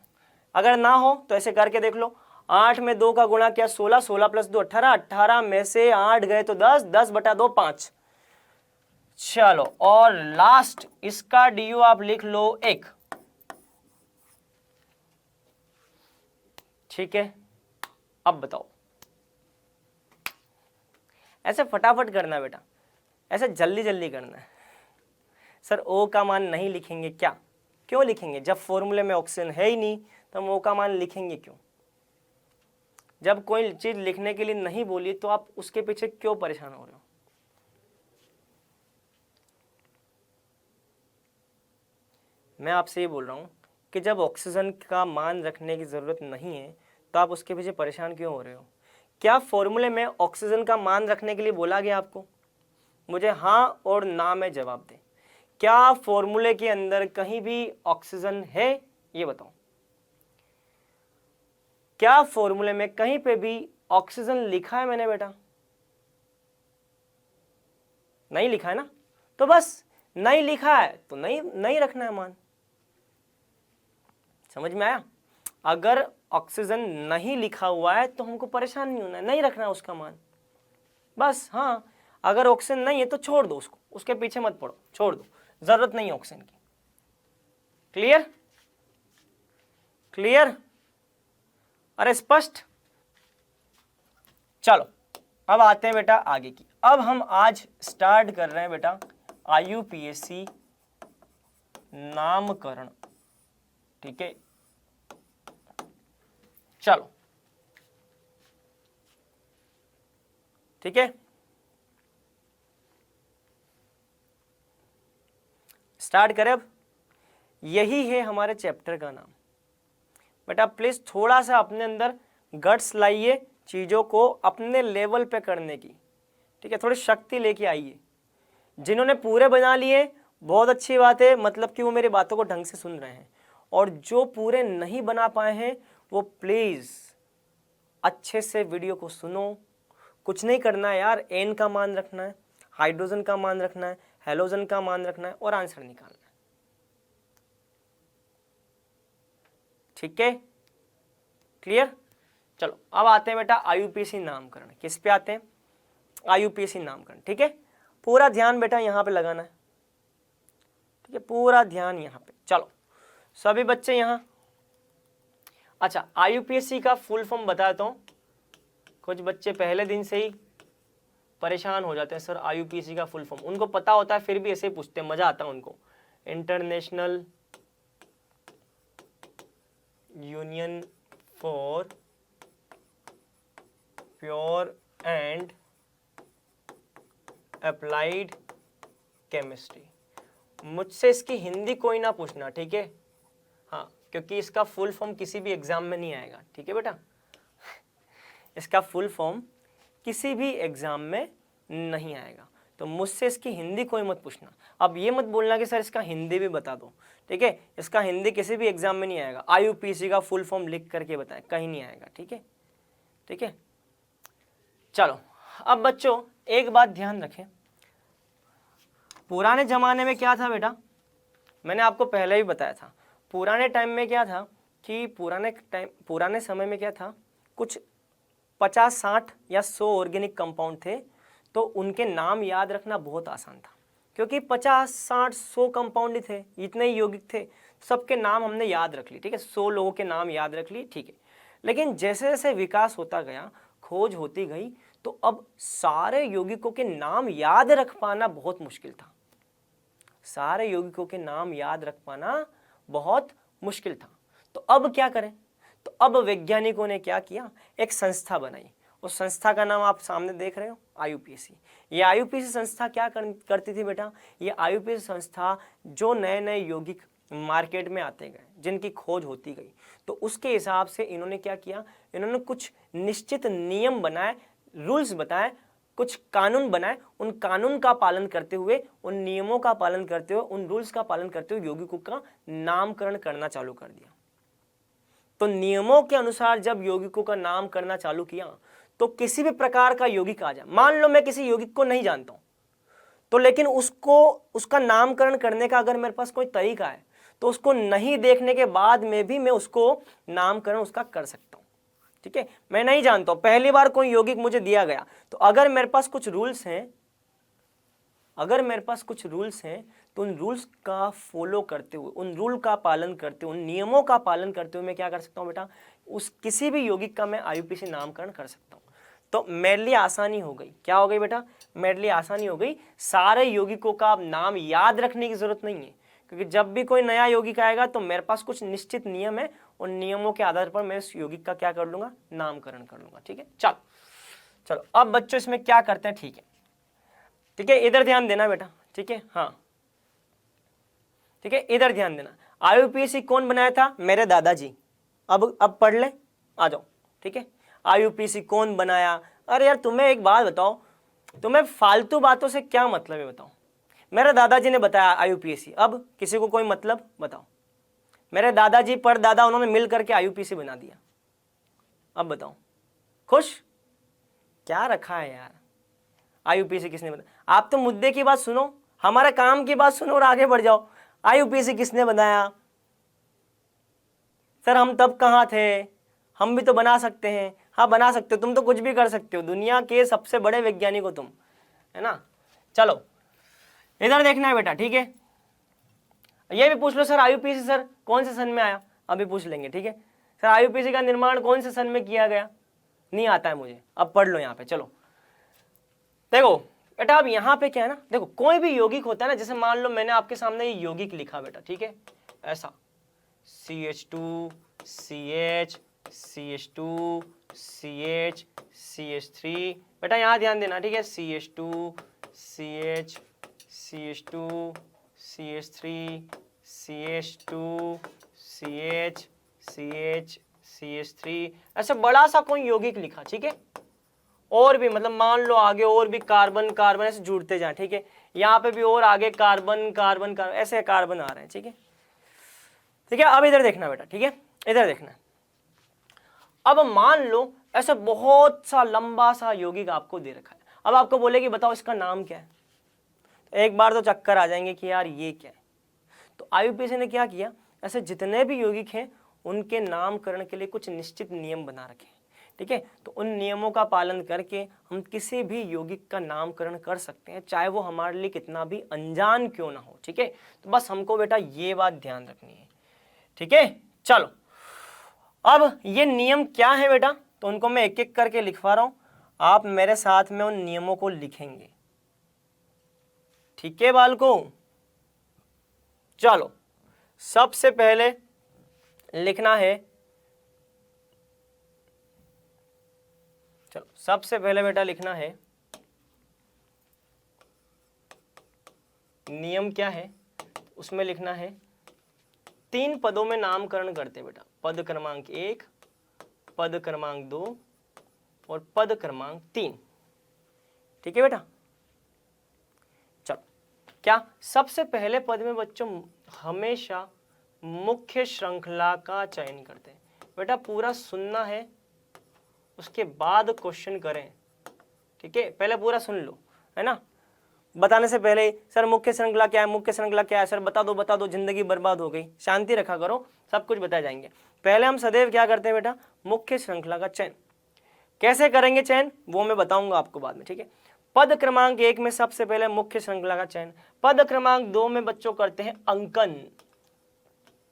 अगर ना हो तो ऐसे करके देख लो, 8 में 2 का गुणा किया 16, 16 प्लस 2 18, 18 में से 8 गए तो 10, 10/2 5। चलो और लास्ट इसका डी यू आप लिख लो 1। ठीक है, अब बताओ, ऐसे फटाफट करना बेटा, ऐसे जल्दी जल्दी करना है। सर ओ का मान नहीं लिखेंगे क्या, क्यों लिखेंगे, जब फॉर्मूले में ऑक्सीजन है ही नहीं तो हम ओ का मान लिखेंगे क्यों। जब कोई चीज लिखने के लिए नहीं बोली तो आप उसके पीछे क्यों परेशान हो रहे हो। मैं आपसे ये बोल रहा हूं कि जब ऑक्सीजन का मान रखने की जरूरत नहीं है तो आप उसके पीछे परेशान क्यों हो रहे हो। क्या फॉर्मूले में ऑक्सीजन का मान रखने के लिए बोला गया आपको, मुझे हाँ और ना में जवाब दें। क्या फॉर्मूले के अंदर कहीं भी ऑक्सीजन है, ये बताओ। क्या फॉर्मूले में कहीं पे भी ऑक्सीजन लिखा है मैंने बेटा, नहीं लिखा है ना, तो बस नहीं लिखा है तो नहीं रखना है मान। समझ में आया। अगर ऑक्सीजन नहीं लिखा हुआ है तो हमको परेशान नहीं होना है, नहीं रखना है उसका मान बस। हाँ, अगर ऑक्सीजन नहीं है तो छोड़ दो उसको, उसके पीछे मत पड़ो, छोड़ दो, जरूरत नहीं है ऑक्सीजन की। क्लियर क्लियर, अरे स्पष्ट। चलो अब आते हैं बेटा आगे की। अब हम आज स्टार्ट कर रहे हैं बेटा IUPAC नामकरण। ठीक है, चलो ठीक है, स्टार्ट करें। अब यही है हमारे चैप्टर का नाम। बेटा प्लीज थोड़ा सा अपने अंदर गट्स लाइए, चीजों को अपने लेवल पे करने की। ठीक है, थोड़ी शक्ति लेके आइए। जिन्होंने पूरे बना लिए बहुत अच्छी बात है, मतलब कि वो मेरी बातों को ढंग से सुन रहे हैं। और जो पूरे नहीं बना पाए हैं वो प्लीज अच्छे से वीडियो को सुनो। कुछ नहीं करना है यार, एन का मान रखना है, हाइड्रोजन का मान रखना है, हेलोजन का मान रखना है और आंसर निकालना है। ठीक है, क्लियर। चलो अब आते हैं बेटा IUPAC नामकरण। किस पे आते हैं, IUPAC नामकरण। ठीक है, पूरा ध्यान बेटा यहाँ पे लगाना है। ठीक है, पूरा ध्यान यहाँ पे। चलो सभी बच्चे यहाँ। अच्छा, IUPAC का फुल फॉर्म बताता हूँ। कुछ बच्चे पहले दिन से ही परेशान हो जाते हैं, सर IUPAC का फुल फॉर्म उनको पता होता है फिर भी ऐसे पूछते हैं, मजा आता है उनको। International union for pure and applied chemistry, मुझसे इसकी हिंदी कोई ना पूछना, ठीक है। हाँ, क्योंकि इसका फुल फॉर्म किसी भी एग्जाम में नहीं आएगा, ठीक है बेटा। इसका फुल फॉर्म किसी भी एग्जाम में नहीं आएगा, तो मुझसे इसकी हिंदी कोई मत पूछना। अब ये मत बोलना कि सर इसका हिंदी भी बता दो, ठीक है। इसका हिंदी किसी भी एग्जाम में नहीं आएगा। IUPAC का फुल फॉर्म लिख करके बताएं, कहीं नहीं आएगा, ठीक है, ठीक है। चलो अब बच्चों एक बात ध्यान रखें, पुराने जमाने में क्या था बेटा, मैंने आपको पहले ही बताया था, पुराने टाइम में क्या था कि पुराने समय में क्या था, कुछ 50, 60 या 100 ऑर्गेनिक कंपाउंड थे, तो उनके नाम याद रखना बहुत आसान था, क्योंकि 50, 60, 100 कंपाउंड ही थे, इतने ही यौगिक थे, सबके नाम हमने याद रख ली, ठीक है, 100 लोगों के नाम याद रख ली, ठीक है। लेकिन जैसे जैसे विकास होता गया, खोज होती गई, तो अब सारे यौगिकों के नाम याद रख पाना बहुत मुश्किल था, सारे यौगिकों के नाम याद रख पाना बहुत मुश्किल था। तो अब क्या करें, तो अब वैज्ञानिकों ने क्या किया, एक संस्था बनाई। उस संस्था का नाम आप सामने देख रहे हो, IUPAC। ये IUPAC संस्था क्या करती थी बेटा, ये IUPAC संस्था जो नए नए यौगिक मार्केट में आते गए, जिनकी खोज होती गई, तो उसके हिसाब से इन्होंने क्या किया, इन्होंने कुछ निश्चित नियम बनाए, रूल्स बताए, कुछ कानून बनाए, उन कानून का पालन करते हुए, उन नियमों का पालन करते हुए, उन रूल्स का पालन करते हुए यौगिकों का नामकरण करना चालू कर दिया। तो नियमों के अनुसार जब यौगिकों का नाम करना चालू किया, तो किसी भी प्रकार का यौगिक आ जाए, मान लो मैं किसी यौगिक को नहीं जानता हूं, तो लेकिन उसका नामकरण करने का अगर मेरे पास कोई तरीका है, तो उसको नहीं देखने के बाद में भी मैं उसको नामकरण उसका कर सकता हूं, ठीक है। मैं नहीं जानता हूं, पहली बार कोई यौगिक मुझे दिया गया, तो अगर मेरे पास कुछ रूल्स हैं, तो उन रूल्स का फॉलो करते हुए, उन रूल का पालन करते हुए, उन नियमों का पालन करते हुए मैं क्या कर सकता हूं बेटा, उस किसी भी यौगिक का मैं IUPAC नामकरण कर सकता हूं। तो मेरे लिए आसानी हो गई, क्या हो गई बेटा, मेरे लिए आसानी हो गई, सारे यौगिकों का नाम याद रखने की जरूरत नहीं है, क्योंकि जब भी कोई नया यौगिक आएगा तो मेरे पास कुछ निश्चित नियम है, उन नियमों के आधार पर मैं उस यौगिक का क्या कर लूंगा, नामकरण कर लूंगा, ठीक है। चलो अब बच्चों इसमें क्या करते हैं, ठीक है, ठीक है, इधर ध्यान देना बेटा, ठीक है, हाँ ठीक है, इधर ध्यान देना। IUPAC कौन बनाया था, मेरे दादाजी। अब पढ़ ले, आ जाओ, ठीक है। IUPAC कौन बनाया, अरे यार तुम्हें एक बात बताओ, तुम्हें फालतू बातों से क्या मतलब है बताओ। मेरे दादाजी ने बताया IUPAC, अब किसी को कोई मतलब बताओ, मेरे दादाजी परदादा उन्होंने मिल करके IUPAC बना दिया, अब बताओ खुश, क्या रखा है यार, IUPAC किसने बनाया। आप तो मुद्दे की बात सुनो, हमारे काम की बात सुनो और आगे बढ़ जाओ। IUPAC किसने बनाया, सर हम तब कहाँ थे, हम भी तो बना सकते हैं, हाँ बना सकते हो, तुम तो कुछ भी कर सकते हो, दुनिया के सबसे बड़े वैज्ञानिक हो तुम, है ना। चलो इधर देखना है बेटा, ठीक है। ये भी पूछ लो सर IUPAC सर कौन से सन में आया, अभी पूछ लेंगे, ठीक है। सर IUPAC का निर्माण कौन से सन में किया गया, नहीं आता है मुझे, अब पढ़ लो यहाँ पे। चलो देखो बेटा, अब यहाँ पे क्या है ना, देखो कोई भी यौगिक होता है ना, जैसे मान लो मैंने आपके सामने ये यौगिक लिखा बेटा, ठीक है, ऐसा CH2 CH CH2 CH CH3, बेटा यहाँ ध्यान देना, ठीक है, CH2 CH CH2 CH3 CH2 CH CH CH3, ऐसा बड़ा सा कोई यौगिक लिखा, ठीक है। और भी मतलब मान लो आगे और भी कार्बन कार्बन ऐसे जुड़ते जाए, ठीक है, यहाँ पे भी और आगे कार्बन कार्बन कार्बन ऐसे कार्बन आ रहे हैं, ठीक है, ठीक है। अब इधर देखना बेटा, ठीक है, इधर देखना। अब मान लो ऐसा बहुत सा लंबा सा यौगिक आपको दे रखा है, अब आपको बोले कि बताओ इसका नाम क्या है, तो एक बार तो चक्कर आ जाएंगे कि यार ये क्या है। तो IUPAC ने क्या किया, ऐसे जितने भी यौगिक हैं उनके नामकरण के लिए कुछ निश्चित नियम बना रखे हैं, ठीक है। तो उन नियमों का पालन करके हम किसी भी यौगिक का नामकरण कर सकते हैं, चाहे वो हमारे लिए कितना भी अनजान क्यों ना हो, ठीक है। तो बस हमको बेटा ये बात ध्यान रखनी है, ठीक है। चलो अब ये नियम क्या है बेटा, तो उनको मैं एक एक करके लिखवा रहा हूं, आप मेरे साथ में उन नियमों को लिखेंगे, ठीक है बालकों। चलो सबसे पहले लिखना है, चलो सबसे पहले बेटा लिखना है, नियम क्या है, उसमें लिखना है 3 पदों में नामकरण करते हैं बेटा, पद क्रमांक 1, पद क्रमांक 2 और पद क्रमांक 3। ठीक है बेटा। चलो, क्या सबसे पहले पद में बच्चों हमेशा मुख्य श्रृंखला का चयन करते हैं। बेटा पूरा सुनना है, उसके बाद क्वेश्चन करें। ठीक है, पहले पूरा सुन लो, है ना। बताने से पहले सर मुख्य श्रृंखला क्या है, मुख्य श्रृंखला क्या है, सर बता दो, जिंदगी बर्बाद हो गई। शांति रखा करो, सब कुछ बताए जाएंगे। पहले हम सदैव क्या करते हैं बेटा, मुख्य श्रृंखला का चयन। कैसे करेंगे चयन वो मैं बताऊंगा आपको बाद में। ठीक है, पद क्रमांक 1 में सबसे पहले मुख्य श्रृंखला का चयन, पद क्रमांक 2 में बच्चों करते हैं अंकन।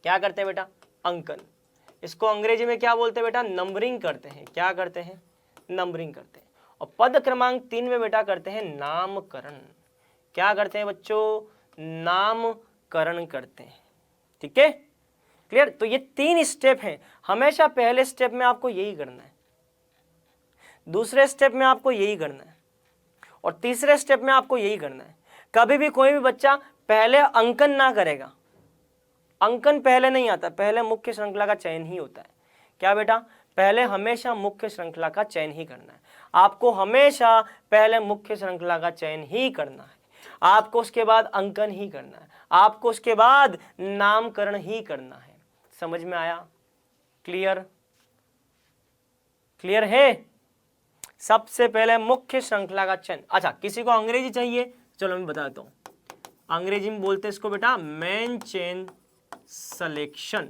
क्या करते हैं बेटा, अंकन। इसको अंग्रेजी में क्या बोलते हैं बेटा, नंबरिंग करते हैं। क्या करते हैं, नंबरिंग करते हैं। और पद क्रमांक 3 में बेटा करते हैं नामकरण। क्या करते हैं बच्चों, नामकरण करते हैं। ठीक है, क्लियर। तो ये 3 स्टेप हैं, हमेशा पहले स्टेप में आपको यही करना है, दूसरे स्टेप में आपको यही करना है और तीसरे स्टेप में आपको यही करना है। कभी भी कोई भी बच्चा पहले अंकन ना करेगा, अंकन पहले नहीं आता, पहले मुख्य श्रृंखला का चयन ही होता है। क्या बेटा, पहले हमेशा मुख्य श्रृंखला का चयन ही करना है। आपको हमेशा पहले मुख्य श्रृंखला का चयन ही करना है, आपको उसके बाद अंकन ही करना है, आपको उसके बाद नामकरण ही करना है। समझ में आया, क्लियर, क्लियर है। सबसे पहले मुख्य श्रृंखला का चयन। अच्छा, किसी को अंग्रेजी चाहिए, चलो मैं बता देता हूं। अंग्रेजी में बोलते हैं इसको बेटा मेन चेन सिलेक्शन।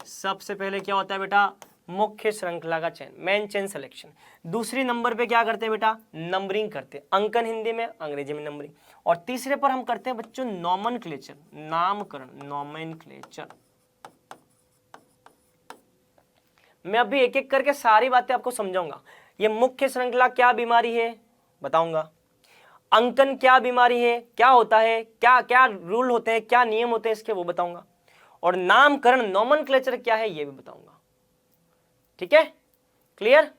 सबसे पहले क्या होता है बेटा, मुख्य श्रृंखला का चयन, मेन चेन सिलेक्शन। दूसरी नंबर पे क्या करते हैं बेटा, नंबरिंग करते हैं, अंकन हिंदी में, अंग्रेजी में नंबरिंग। और तीसरे पर हम करते हैं बच्चों नोमेनक्लेचर, नामकरण, नोमेनक्लेचर। मैं अभी एक एक करके सारी बातें आपको समझाऊंगा। ये मुख्य श्रृंखला क्या बीमारी है बताऊंगा, अंकन क्या बीमारी है, क्या होता है, क्या क्या रूल होते हैं, क्या नियम होते हैं इसके, वो बताऊंगा। और नामकरण, नोमेनक्लेचर क्या है ये भी बताऊंगा। ठीक है, क्लियर।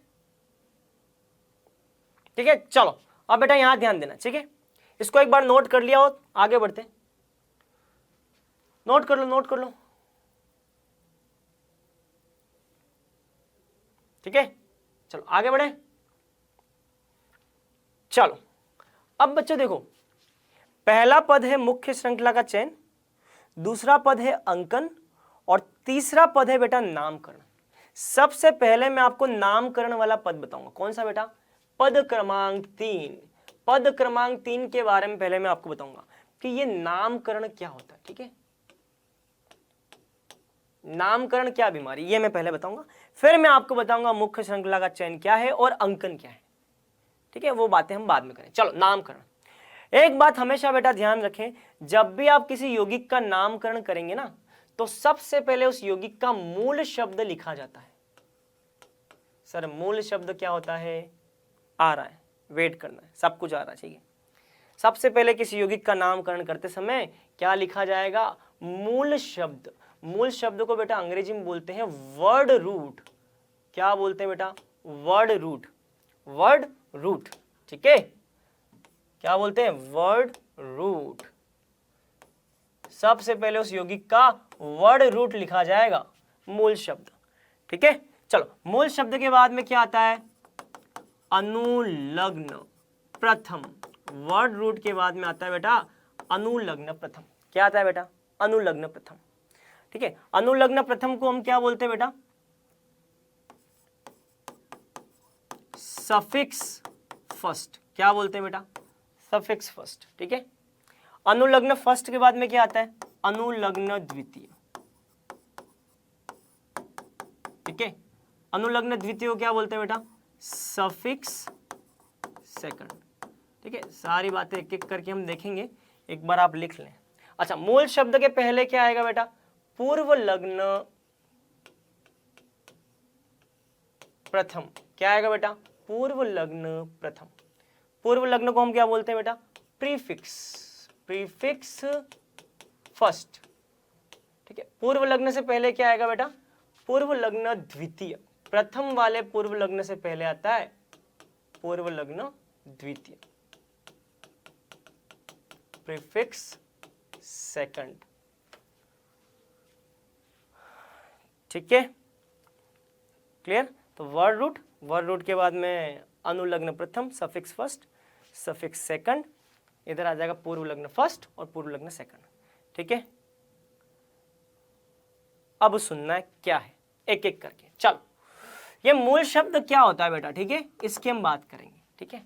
ठीक है, चलो अब बेटा यहां ध्यान देना। ठीक है, इसको एक बार नोट कर लिया हो, आगे बढ़ते। नोट कर लो, नोट कर लो। ठीक है, चलो आगे बढ़े। चलो अब बच्चों देखो, पहला पद है मुख्य श्रृंखला का चयन, दूसरा पद है अंकन और तीसरा पद है बेटा नामकरण। सबसे पहले मैं आपको नामकरण वाला पद बताऊंगा। कौन सा बेटा, पद क्रमांक 3। पद क्रमांक 3 के बारे में पहले मैं आपको बताऊंगा कि ये नामकरण क्या होता है। ठीक है, नामकरण क्या बीमारी, ये मैं पहले बताऊंगा, फिर मैं आपको बताऊंगा मुख्य श्रृंखला का चयन क्या है और अंकन क्या है। ठीक है, वो बातें हम बाद में करें। चलो नामकरण। एक बात हमेशा बेटा ध्यान रखें, जब भी आप किसी यौगिक का नामकरण करेंगे ना, तो सबसे पहले उस यौगिक का मूल शब्द लिखा जाता है। सर मूल शब्द क्या होता है, आ रहा है, वेट करना है, सब कुछ आ रहा है। ठीक है, सबसे पहले किसी यौगिक का नामकरण करते समय क्या लिखा जाएगा, मूल शब्द। मूल शब्द को बेटा अंग्रेजी में बोलते हैं वर्ड रूट। क्या बोलते हैं बेटा, वर्ड रूट, वर्ड रूट। ठीक है, क्या बोलते हैं, वर्ड रूट। सबसे पहले उस यौगिक का वर्ड रूट लिखा जाएगा, मूल शब्द। ठीक है, चलो मूल शब्द के बाद में क्या आता है, अनुलग्न प्रथम। वर्ड रूट के बाद में आता है बेटा अनुलग्न प्रथम। क्या आता है बेटा, अनुलग्न प्रथम। ठीक है, अनुलग्न प्रथम को हम क्या बोलते हैं बेटा, सफिक्स फर्स्ट। क्या बोलते हैं बेटा, सफिक्स फर्स्ट। ठीक है, अनुलग्न फर्स्ट के बाद में क्या आता है, अनुलग्न द्वितीय। ठीक है, अनुलग्न द्वितीय को क्या बोलते हैं बेटा, सफिक्स सेकंड। ठीक है, सारी बातें एक एक करके हम देखेंगे, एक बार आप लिख लें। अच्छा, मूल शब्द के पहले क्या आएगा बेटा, पूर्व लग्न प्रथम। क्या आएगा बेटा, पूर्व लग्न प्रथम। पूर्व लग्न को हम क्या बोलते हैं बेटा, प्रीफिक्स, प्रीफिक्स फर्स्ट। ठीक है, पूर्व लग्न से पहले क्या आएगा बेटा, पूर्व लग्न द्वितीय। प्रथम वाले पूर्व लग्न से पहले आता है पूर्व लग्न द्वितीय, प्रीफिक्स सेकंड। ठीक है, क्लियर। तो वर्ड रूट के बाद में अनुलग्न प्रथम, सफिक्स फर्स्ट, सफिक्स सेकंड, इधर आ जाएगा पूर्व लग्न फर्स्ट और पूर्व लग्न सेकंड। ठीक है, अब सुनना है क्या है एक एक करके। चलो, ये मूल शब्द क्या होता है बेटा, ठीक है, इसकी हम बात करेंगे। ठीक है,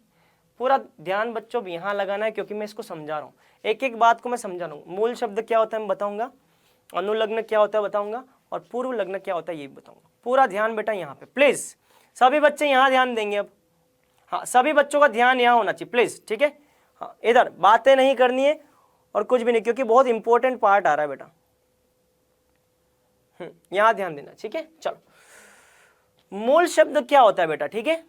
पूरा ध्यान बच्चों भी यहाँ लगाना है क्योंकि मैं इसको समझा रहा हूँ, एक एक बात को मैं समझा रहा हूँ। मूल शब्द क्या होता है मैं बताऊंगा, अनुलग्न क्या होता है बताऊंगा, और पूर्व लग्न क्या होता है ये भी बताऊंगा। पूरा ध्यान बेटा यहाँ पे प्लीज, सभी बच्चे यहाँ ध्यान देंगे अब। हाँ, सभी बच्चों का ध्यान यहाँ होना चाहिए प्लीज। ठीक है, हाँ, इधर बातें नहीं करनी है और कुछ भी नहीं, क्योंकि बहुत इंपॉर्टेंट पार्ट आ रहा है बेटा। यहाँ ध्यान देना। ठीक है, चलो, मूल शब्द क्या होता है बेटा, ठीक है।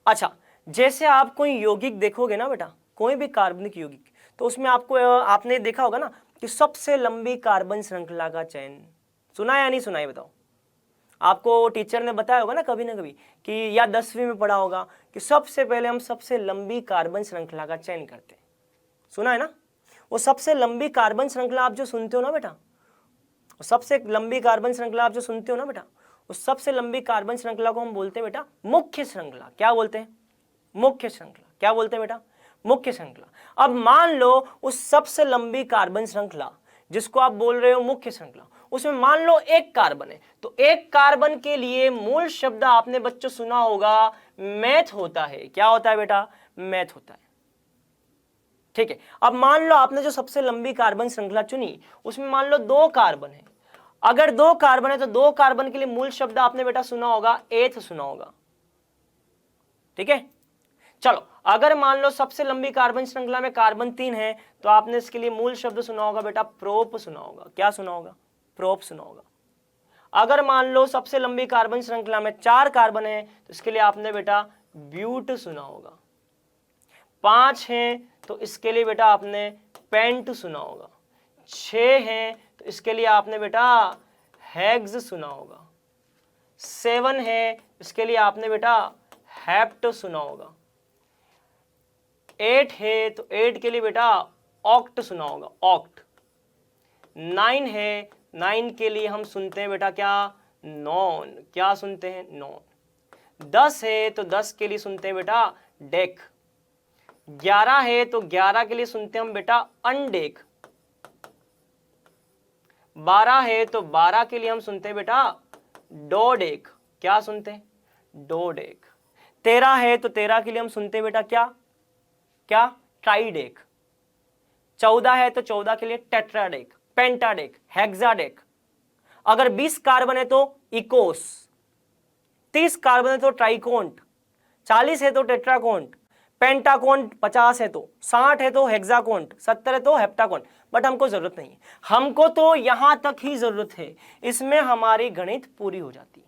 अच्छा, जैसे आप कोई यौगिक देखोगे ना बेटा, कोई भी कार्बनिक यौगिक, तो उसमें आपको आपने देखा होगा ना कि सबसे लंबी कार्बन श्रृंखला का चयन, सुना है या नहीं सुना है बताओ। आपको टीचर ने बताया होगा ना कभी कि या 10वीं में पढ़ा होगा कि सबसे पहले हम सबसे लंबी कार्बन श्रृंखला का चयन करते हैं, सुना है ना। वो सबसे लंबी कार्बन श्रृंखला आप जो सुनते हो ना बेटा, सबसे लंबी कार्बन श्रृंखला आप जो सुनते हो ना बेटा, उस सबसे लंबी कार्बन श्रृंखला को हम बोलते हैं बेटा मुख्य श्रृंखला। क्या बोलते हैं? मुख्य श्रृंखला। क्या बोलते हैं बेटा? मुख्य श्रृंखला। अब मान लो उस सबसे लंबी कार्बन श्रृंखला जिसको आप बोल रहे हो मुख्य श्रृंखला, उसमें मान लो एक कार्बन है, तो एक कार्बन के लिए मूल शब्द आपने बच्चों सुना होगा मेथ होता है। क्या होता है बेटा? मेथ होता है। ठीक है, अब मान लो आपने जो सबसे लंबी कार्बन श्रृंखला चुनी उसमें मान लो 2 कार्बन है। अगर 2 कार्बन है तो 2 कार्बन के लिए मूल शब्द आपने बेटा सुना होगा एथ सुना होगा। ठीक है, चलो, अगर मान लो सबसे लंबी कार्बन श्रृंखला में कार्बन 3 है तो आपने इसके लिए मूल शब्द सुना होगा बेटा प्रोप सुना होगा। क्या सुना होगा? प्रोप सुना होगा। अगर मान लो सबसे लंबी कार्बन श्रृंखला में 4 कार्बन है तो इसके लिए आपने बेटा ब्यूट सुना होगा। 5 है तो इसके लिए बेटा आपने पेंट सुना होगा। 6 है तो इसके लिए आपने बेटा हेग्स सुना होगा। 7 है इसके लिए आपने बेटा हेप्ट सुना होगा। 8 है तो 8 के लिए बेटा ऑक्ट सुना होगा, ऑक्ट। 9 है, 9 के लिए हम सुनते हैं बेटा क्या? नॉन। क्या सुनते हैं? नॉन। 10 है तो 10 के लिए सुनते हैं बेटा डेक। 11 है तो 11 के लिए सुनते हैं हम बेटा अनडेक। 12 है तो 12 के लिए हम सुनते हैं बेटा डोडेक। क्या सुनते हैं? डोडेक। 13 है तो 13 के लिए हम सुनते हैं बेटा क्या? क्या? ट्राइडेक। 14 है तो 14 के लिए टेट्राडेक, पेंटाडेक, हेक्साडेक। अगर 20 कार्बन है तो इकोस, 30 कार्बन है तो ट्राइकोंट, 40 है तो टेट्राकोंट, पेंटाकोंट 50 है तो, 60 है तो हेक्साकोंट, 70 है तो हेप्टाकोंट। बट हमको जरूरत नहीं है, हमको तो यहां तक ही जरूरत है, इसमें हमारी गणित पूरी हो जाती है।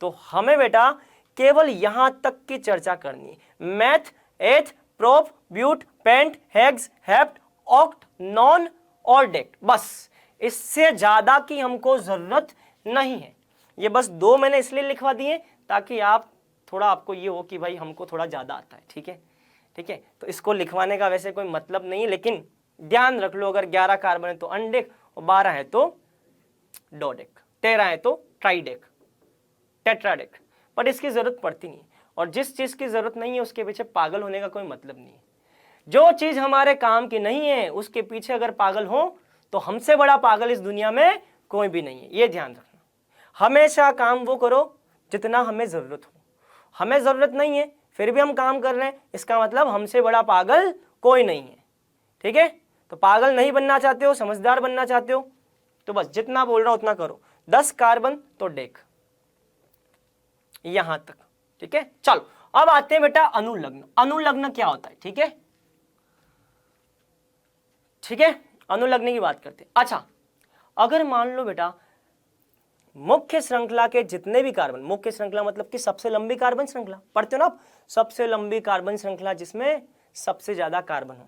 तो हमें बेटा केवल यहां तक की चर्चा करनी है। Meth, eth, prop, but, pent, hex, hept, oct, non और डेक्ट, बस। इससे ज्यादा की हमको जरूरत नहीं है। ये बस 2 मैंने इसलिए लिखवा दिए ताकि आप थोड़ा आपको ये हो कि भाई हमको थोड़ा ज्यादा आता है। ठीक है, ठीक है, तो इसको लिखवाने का वैसे कोई मतलब नहीं है, लेकिन ध्यान रख लो अगर 11 कार्बन है तो अनडेक, और 12 है तो डोडेक, 13 है तो ट्राइडेक, टेट्राडेक। बट इसकी जरूरत पड़ती नहीं है, और जिस चीज की जरूरत नहीं है उसके पीछे पागल होने का कोई मतलब नहीं है। जो चीज हमारे काम की नहीं है उसके पीछे अगर पागल हो तो हमसे बड़ा पागल इस दुनिया में कोई भी नहीं है। ये ध्यान रखना, हमेशा काम वो करो जितना हमें जरूरत हो। हमें जरूरत नहीं है फिर भी हम काम कर रहे हैं, इसका मतलब हमसे बड़ा पागल कोई नहीं है। ठीक है, तो पागल नहीं बनना चाहते हो, समझदार बनना चाहते हो, तो बस जितना बोल रहा हूं उतना करो। 10 कार्बन तो डेक, यहां तक। ठीक है, चलो अब आते हैं बेटा अनुलग्न। अनुलग्न क्या होता है? ठीक है, ठीक है, अनुलग्न की बात करते हैं। अच्छा, अगर मान लो बेटा मुख्य श्रृंखला के जितने भी कार्बन, मुख्य श्रृंखला मतलब कि सबसे लंबी कार्बन श्रृंखला, पढ़ते हो ना आप, सबसे लंबी कार्बन श्रृंखला जिसमें सबसे ज्यादा कार्बन हो।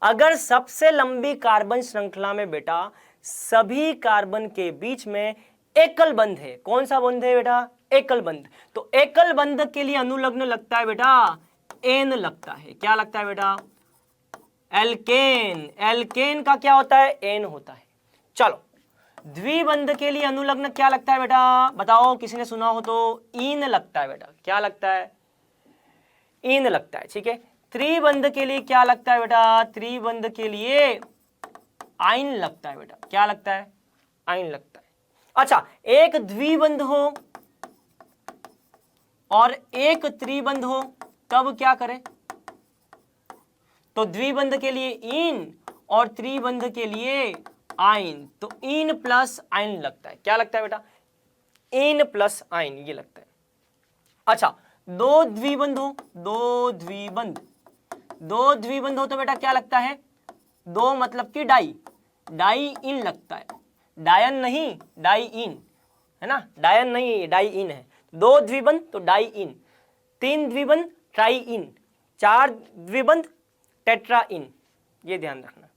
अगर सबसे लंबी कार्बन श्रृंखला में बेटा सभी कार्बन के बीच में एकल बंध है, कौन सा बंध है बेटा? एकल बंध। तो एकल बंध के लिए अनुलग्न लगता है बेटा एन लगता है। क्या लगता है बेटा? एल्केन, एल्केन का क्या होता है, एन होता है। चलो द्विबंध के लिए अनुलग्न क्या लगता है बेटा, बताओ किसी ने सुना हो तो, ईन लगता है बेटा। क्या लगता है, ईन लगता है, ठीक है। त्रिबंध के लिए क्या लगता है बेटा, त्रिबंध के लिए आइन लगता है बेटा। क्या लगता है, आइन लगता है। अच्छा एक द्विबंध हो और एक त्रिबंध हो तब क्या करें, तो द्विबंध के लिए इन और त्रिबंध के लिए आइन, तो इन प्लस आइन लगता है। क्या लगता है बेटा, इन प्लस आइन ये लगता है। अच्छा दो द्विबंध हो, दो द्विबंध, दो द्विबंध हो तो बेटा क्या लगता है, दो मतलब कि डाई, डाई इन लगता है। डायन नहीं, डाई इन है ना, डायन नहीं डाई इन है। दो द्विबंध तो डाई इन, तीन द्विबंध ट्राई इन, चार द्विबंध टेट्रा इन, ये ध्यान रखना।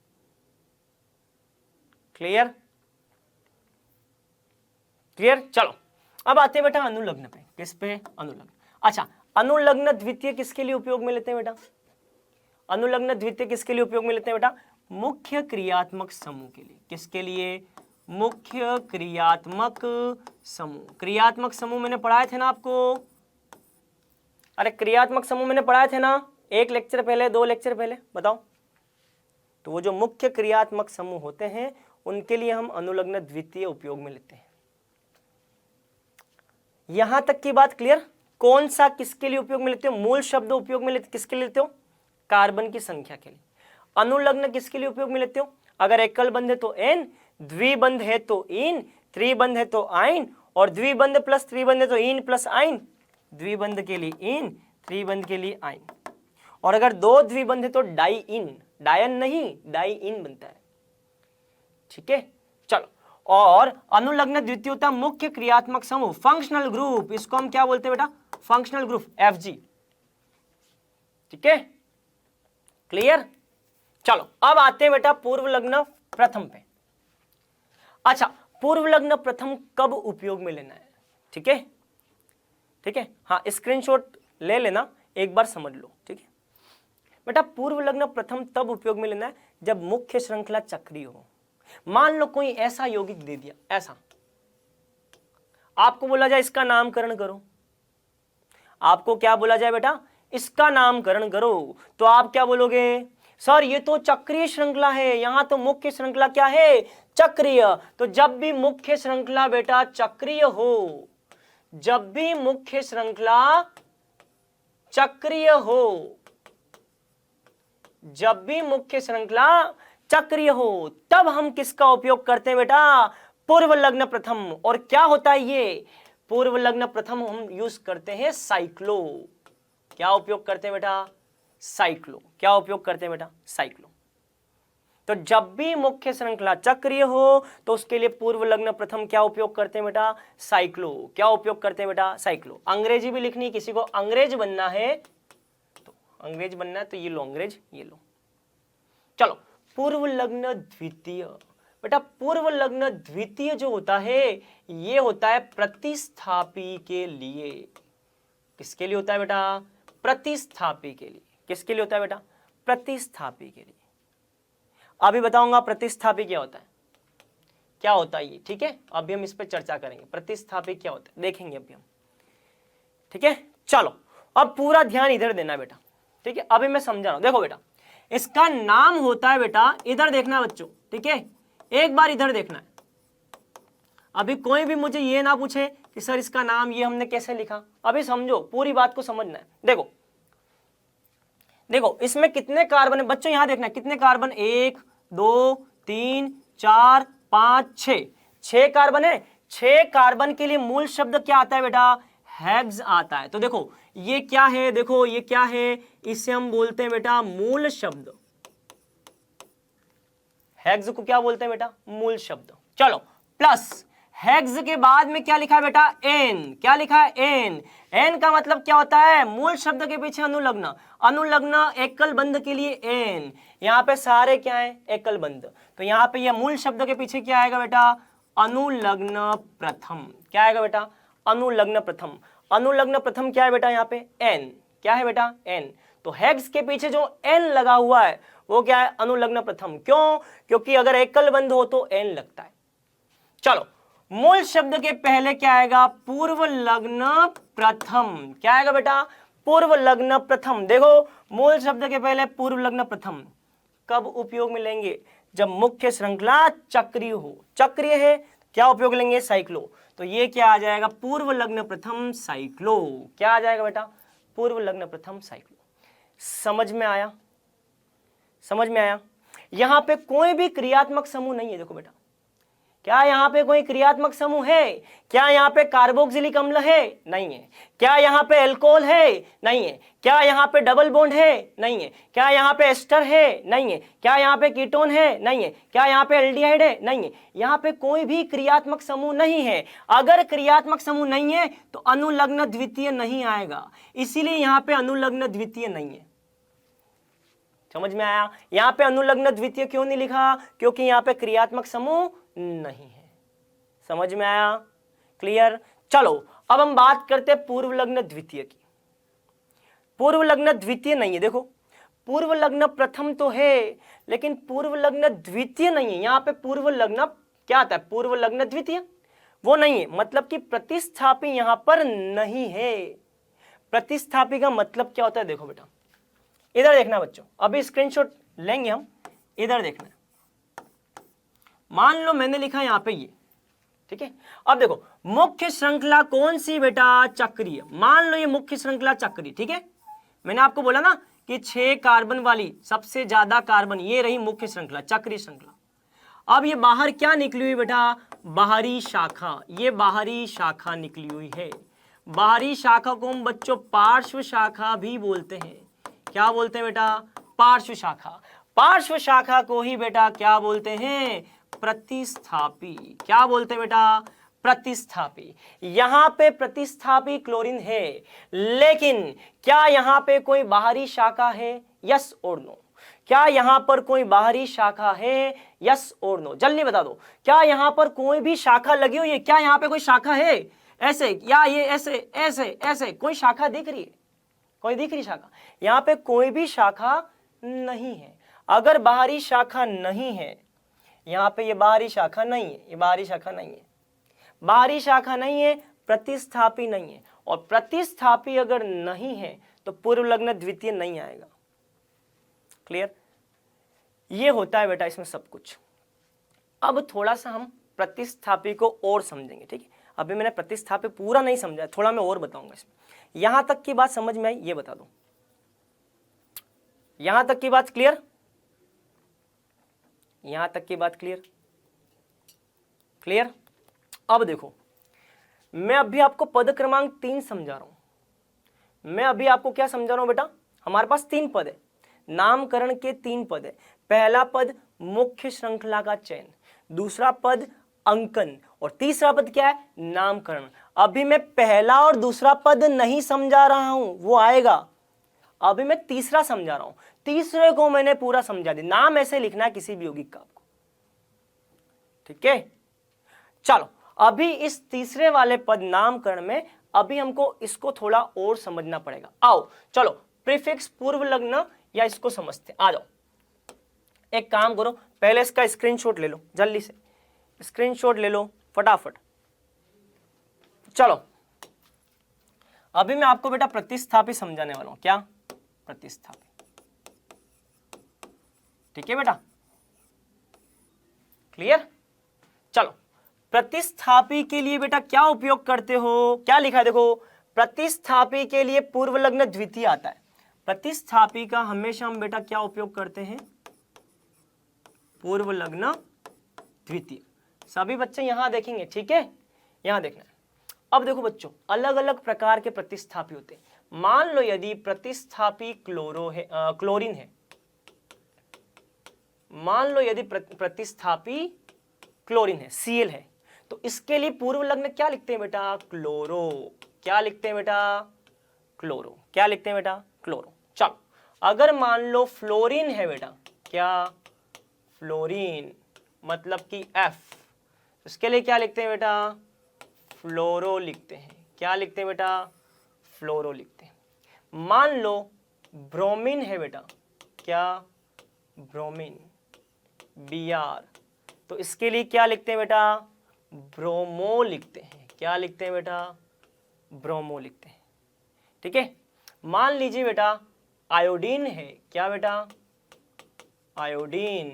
Clear, clear. चलो अब आते हैं बेटा अनुलग्न पे। किस पे, अनुलग्न। अच्छा अनुलग्न द्वितीय किसके लिए उपयोग में लेते हैं बेटा, अनुलग्न द्वितीय किसके लिए उपयोग में लेते हैं बेटा, मुख्य क्रियात्मक समूह के लिए। किसके लिए, मुख्य क्रियात्मक समूह। क्रियात्मक समूह मैंने पढ़ाए थे ना आपको, अरे क्रियात्मक समूह मैंने पढ़ाए थे ना, एक लेक्चर पहले, दो लेक्चर पहले, बताओ। तो वो जो मुख्य क्रियात्मक समूह होते हैं उनके लिए हम अनुलग्न द्वितीय उपयोग में लेते हैं। यहां तक की बात क्लियर। कौन सा किसके लिए उपयोग में लेते हो, मूल शब्द उपयोग में लेते, किसके लिए लेते हो, कार्बन की संख्या के लिए। अनुलग्न किसके लिए उपयोग में लेते हो, अगर एकल बंध है तो एन, द्विबंध है तो इन, त्रिबंध है तो आइन, और द्विबंध प्लस त्रिबंध है तो इन प्लस आइन। द्विबंध के लिए इन, त्रिबंध के लिए आइन, और अगर दो द्विबंध है तो डाई इन, डायन नहीं डाई इन बनता है, ठीक है। चलो और अनुलग्न द्वितीय होता है मुख्य क्रियात्मक समूह, फंक्शनल ग्रुप। इसको हम क्या बोलते हैं बेटा, फंक्शनल ग्रुप, एफजी, ठीक है। क्लियर। चलो अब आते हैं बेटा पूर्व लग्न प्रथम पे। अच्छा पूर्व लग्न प्रथम कब उपयोग में लेना है, ठीक है, ठीक है। हाँ स्क्रीनशॉट ले लेना, एक बार समझ लो, ठीक है बेटा। पूर्व लग्न प्रथम तब उपयोग में लेना है जब मुख्य श्रृंखला चक्रीय हो। मान लो कोई ऐसा यौगिक दे दिया, ऐसा आपको बोला जाए इसका नामकरण करो, आपको क्या बोला जाए बेटा, इसका नामकरण करो, तो आप क्या बोलोगे, सर ये तो चक्रीय श्रृंखला है, यहां तो मुख्य श्रृंखला क्या है, चक्रीय। तो जब भी मुख्य श्रृंखला बेटा चक्रीय हो, जब भी मुख्य श्रृंखला चक्रीय हो, जब भी मुख्य श्रृंखला चक्रीय हो, तब हम किसका उपयोग करते हैं बेटा, पूर्व लग्न प्रथम। और क्या होता है ये पूर्व लग्न प्रथम, हम यूज करते हैं साइक्लो। क्या उपयोग करते हैं बेटा, साइक्लो। क्या उपयोग करते हैं बेटा, साइक्लो। तो जब भी मुख्य श्रृंखला चक्रीय हो तो उसके लिए पूर्व लग्न प्रथम क्या उपयोग करते हैं बेटा, साइक्लो। क्या उपयोग करते हैं बेटा, साइक्लो। अंग्रेजी भी लिखनी, किसी को अंग्रेज बनना है तो अंग्रेज बनना है तो ये लो अंग्रेज, ये लो। चलो पूर्व लग्न द्वितीय बेटा, पूर्व लग्न द्वितीय जो होता है ये होता है प्रतिस्थापी के लिए। किसके लिए होता है बेटा, प्रतिस्थापी के लिए। किसके लिए होता है बेटा, प्रतिस्थापी के लिए। अभी बताऊंगा प्रतिस्थापी क्या होता है, क्या होता है ये, ठीक है। अभी हम इस पर चर्चा करेंगे, प्रतिस्थापी क्या होता है देखेंगे अभी हम, ठीक है। चलो अब पूरा ध्यान इधर देना बेटा, ठीक है। अभी मैं समझा रहा हूं, देखो बेटा इसका नाम होता है बेटा, इधर देखना बच्चों, ठीक है, एक बार इधर देखना है। अभी कोई भी मुझे ये ना पूछे कि सर इसका नाम ये हमने कैसे लिखा, अभी समझो, पूरी बात को समझना है। देखो देखो इसमें कितने कार्बन है बच्चों, यहां देखना है कितने कार्बन, 1 2 3 4 5 6, 6 कार्बन है। 6 कार्बन के लिए मूल शब्द क्या आता है बेटा, हेक्स आता है। तो देखो ये क्या है, देखो ये क्या है, इसे हम बोलते हैं बेटा मूल शब्द। हेक्स को क्या बोलते हैं बेटा, मूल शब्द। चलो प्लस हेक्स के बाद में क्या लिखा है बेटा, एन। क्या लिखा है, एन। एन का मतलब क्या होता है, मूल शब्द के पीछे अनुलग्न। अनुलग्न एकल बंध के लिए एन, यहाँ पे सारे क्या है, एकल बंध। तो यहाँ पे ये मूल शब्द के पीछे क्या आएगा बेटा, अनुलग्न प्रथम। क्या आएगा बेटा, अनुलग्न प्रथम। अनुलग्न प्रथम क्या है बेटा, यहाँ पे एन। क्या है बेटा, एन। तो हेक्स के पीछे जो एन लगा हुआ है वो क्या है, अनुलग्न प्रथम। क्यों? क्योंकि अगर एकल बंध हो तो एन लगता है। चलो, मूल शब्द के पहले क्या आएगा, पूर्व लग्न प्रथम। क्या आएगा बेटा, पूर्व लग्न प्रथम। देखो, मूल शब्द के पहले पूर्व लग्न प्रथम कब उपयोग में लेंगे, जब मुख्य श्रृंखला चक्रीय हो। चक्रीय है, क्या उपयोग लेंगे, साइक्लो। तो ये क्या आ जाएगा, पूर्व लग्न प्रथम साइक्लो। क्या आ जाएगा बेटा, पूर्व लग्न प्रथम साइक्लो। समझ में आया? समझ में आया? यहां पे कोई भी क्रियात्मक समूह नहीं है। देखो बेटा, क्या यहाँ पे कोई क्रियात्मक समूह है? क्या यहाँ पे कार्बोक्सिलिक अम्ल है? नहीं है। क्या यहाँ पे अल्कोहल है? नहीं है। क्या यहाँ पे डबल बॉन्ड है? नहीं है। क्या यहाँ पे एस्टर है? नहीं है। क्या यहाँ पे कीटोन है? नहीं है। क्या यहाँ पे एल्डिहाइड है? नहीं है। यहाँ पे कोई भी क्रियात्मक समूह नहीं है। अगर क्रियात्मक समूह नहीं है तो अनुलग्न द्वितीय नहीं आएगा, इसीलिए यहाँ पे अनुलग्न द्वितीय नहीं है। समझ में आया? यहाँ पे अनुलग्न द्वितीय क्यों नहीं लिखा, क्योंकि यहाँ पे क्रियात्मक समूह नहीं है। समझ में आया? क्लियर? चलो, अब हम बात करते हैं पूर्व लग्न द्वितीय की। पूर्व लग्न द्वितीय नहीं है। देखो, पूर्व लग्न प्रथम तो है लेकिन पूर्व लग्न द्वितीय नहीं है। यहाँ पे पूर्व लग्न क्या आता है, पूर्व लग्न द्वितीय वो नहीं है, मतलब कि प्रतिस्थापी यहाँ पर नहीं है। प्रतिस्थापी का मतलब क्या होता है, देखो बेटा, इधर देखना बच्चों, अभी स्क्रीनशॉट लेंगे हम, इधर देखना। मान लो मैंने लिखा यहां पे ये, ठीक है। अब देखो, मुख्य श्रृंखला कौन सी बेटा, चक्रीय। मान लो ये मुख्य श्रृंखला चक्रीय, ठीक है। मैंने आपको बोला ना कि 6 कार्बन वाली सबसे ज्यादा कार्बन, ये रही मुख्य श्रृंखला, चक्रीय श्रृंखला। अब ये बाहर क्या निकली हुई बेटा, बाहरी शाखा। ये बाहरी शाखा निकली हुई है। बाहरी शाखा को हम बच्चों पार्श्व शाखा भी बोलते हैं। क्या बोलते हैं बेटा, पार्श्व शाखा। पार्श्व शाखा को ही बेटा क्या बोलते हैं, प्रतिस्थापी। क्या बोलते हैं बेटा, प्रतिस्थापी। यहां पे प्रतिस्थापी क्लोरीन है, लेकिन क्या यहां पे कोई बाहरी शाखा है, यस और नो। क्या यहां पर कोई बाहरी शाखा है, यस और नो। जल्दी बता दो, क्या यहां पर कोई भी शाखा लगी हुई है, क्या यहां पे कोई शाखा है ऐसे, या ये ऐसे ऐसे ऐसे कोई शाखा दिख रही है, कोई दिख रही शाखा? यहां पे कोई भी शाखा नहीं है। अगर बाहरी शाखा नहीं है, यहां पे ये बाहरी शाखा नहीं है, ये बाहरी शाखा नहीं है, बाहरी शाखा नहीं है, प्रतिस्थापी नहीं है। और प्रतिस्थापी अगर नहीं है तो पूर्व लग्न द्वितीय नहीं आएगा। क्लियर? ये होता है बेटा इसमें सब कुछ। अब थोड़ा सा हम प्रतिस्थापी को और समझेंगे, ठीक है। अभी मैंने प्रतिस्थापी पूरा नहीं समझा, थोड़ा मैं और बताऊंगा इसमें। यहां तक की बात समझ में आई, ये बता दो, यहां तक की बात क्लियर? यहां तक की बात क्लियर? क्लियर? अब देखो, मैं अभी आपको पद क्रमांक 3 समझा रहा हूं। मैं अभी आपको क्या समझा रहा हूं बेटा, हमारे पास 3 पद है, नामकरण के 3 पद है। पहला पद मुख्य श्रृंखला का चयन, दूसरा पद अंकन, और तीसरा पद क्या है, नामकरण। अभी मैं पहला और दूसरा पद नहीं समझा रहा हूं, वो आएगा। अभी मैं तीसरा समझा रहा हूं, तीसरे को मैंने पूरा समझा दिया। नाम ऐसे लिखना है किसी भी यौगिक का आपको, ठीक है। चलो, अभी इस तीसरे वाले पद नामकरण में अभी हमको इसको थोड़ा और समझना पड़ेगा। आओ चलो, प्रीफिक्स पूर्व लग्न या इसको समझते। आ जाओ, एक काम करो, पहले इसका स्क्रीनशॉट ले लो, जल्दी से स्क्रीनशॉट ले लो फटाफट। चलो, अभी मैं आपको बेटा प्रतिस्थापी समझाने वाला हूं। क्या? प्रतिस्थापी, ठीक है बेटा, क्लियर? चलो, प्रतिस्थापी के लिए बेटा क्या उपयोग करते हो, क्या लिखा है देखो, प्रतिस्थापी के लिए पूर्व लग्न द्वितीय आता है। प्रतिस्थापी का हमेशा हम बेटा क्या उपयोग करते हैं, पूर्व लग्न द्वितीय। सभी बच्चे यहां देखेंगे, ठीक है, यहां देखना है। अब देखो बच्चों, अलग अलग प्रकार के प्रतिस्थापी होते हैं। मान लो यदि प्रतिस्थापी क्लोरीन है, मान लो यदि प्रतिस्थापी क्लोरीन है, Cl है, तो इसके लिए पूर्व लग्न क्या लिखते हैं बेटा, क्लोरो। क्या लिखते हैं बेटा, क्लोरो। क्या लिखते हैं बेटा, क्लोरो। चलो, अगर मान लो फ्लोरीन है बेटा, क्या, फ्लोरीन मतलब कि F, इसके लिए क्या लिखते हैं बेटा, फ्लोरो लिखते हैं। क्या लिखते हैं बेटा, फ्लोरो लिखते हैं। मान लो ब्रोमीन है बेटा, क्या, ब्रोमीन, Br, तो इसके लिए क्या लिखते हैं बेटा, ब्रोमो लिखते हैं। क्या लिखते हैं बेटा, ब्रोमो लिखते हैं। ठीक है, मान लीजिए बेटा आयोडीन है, क्या बेटा, आयोडीन।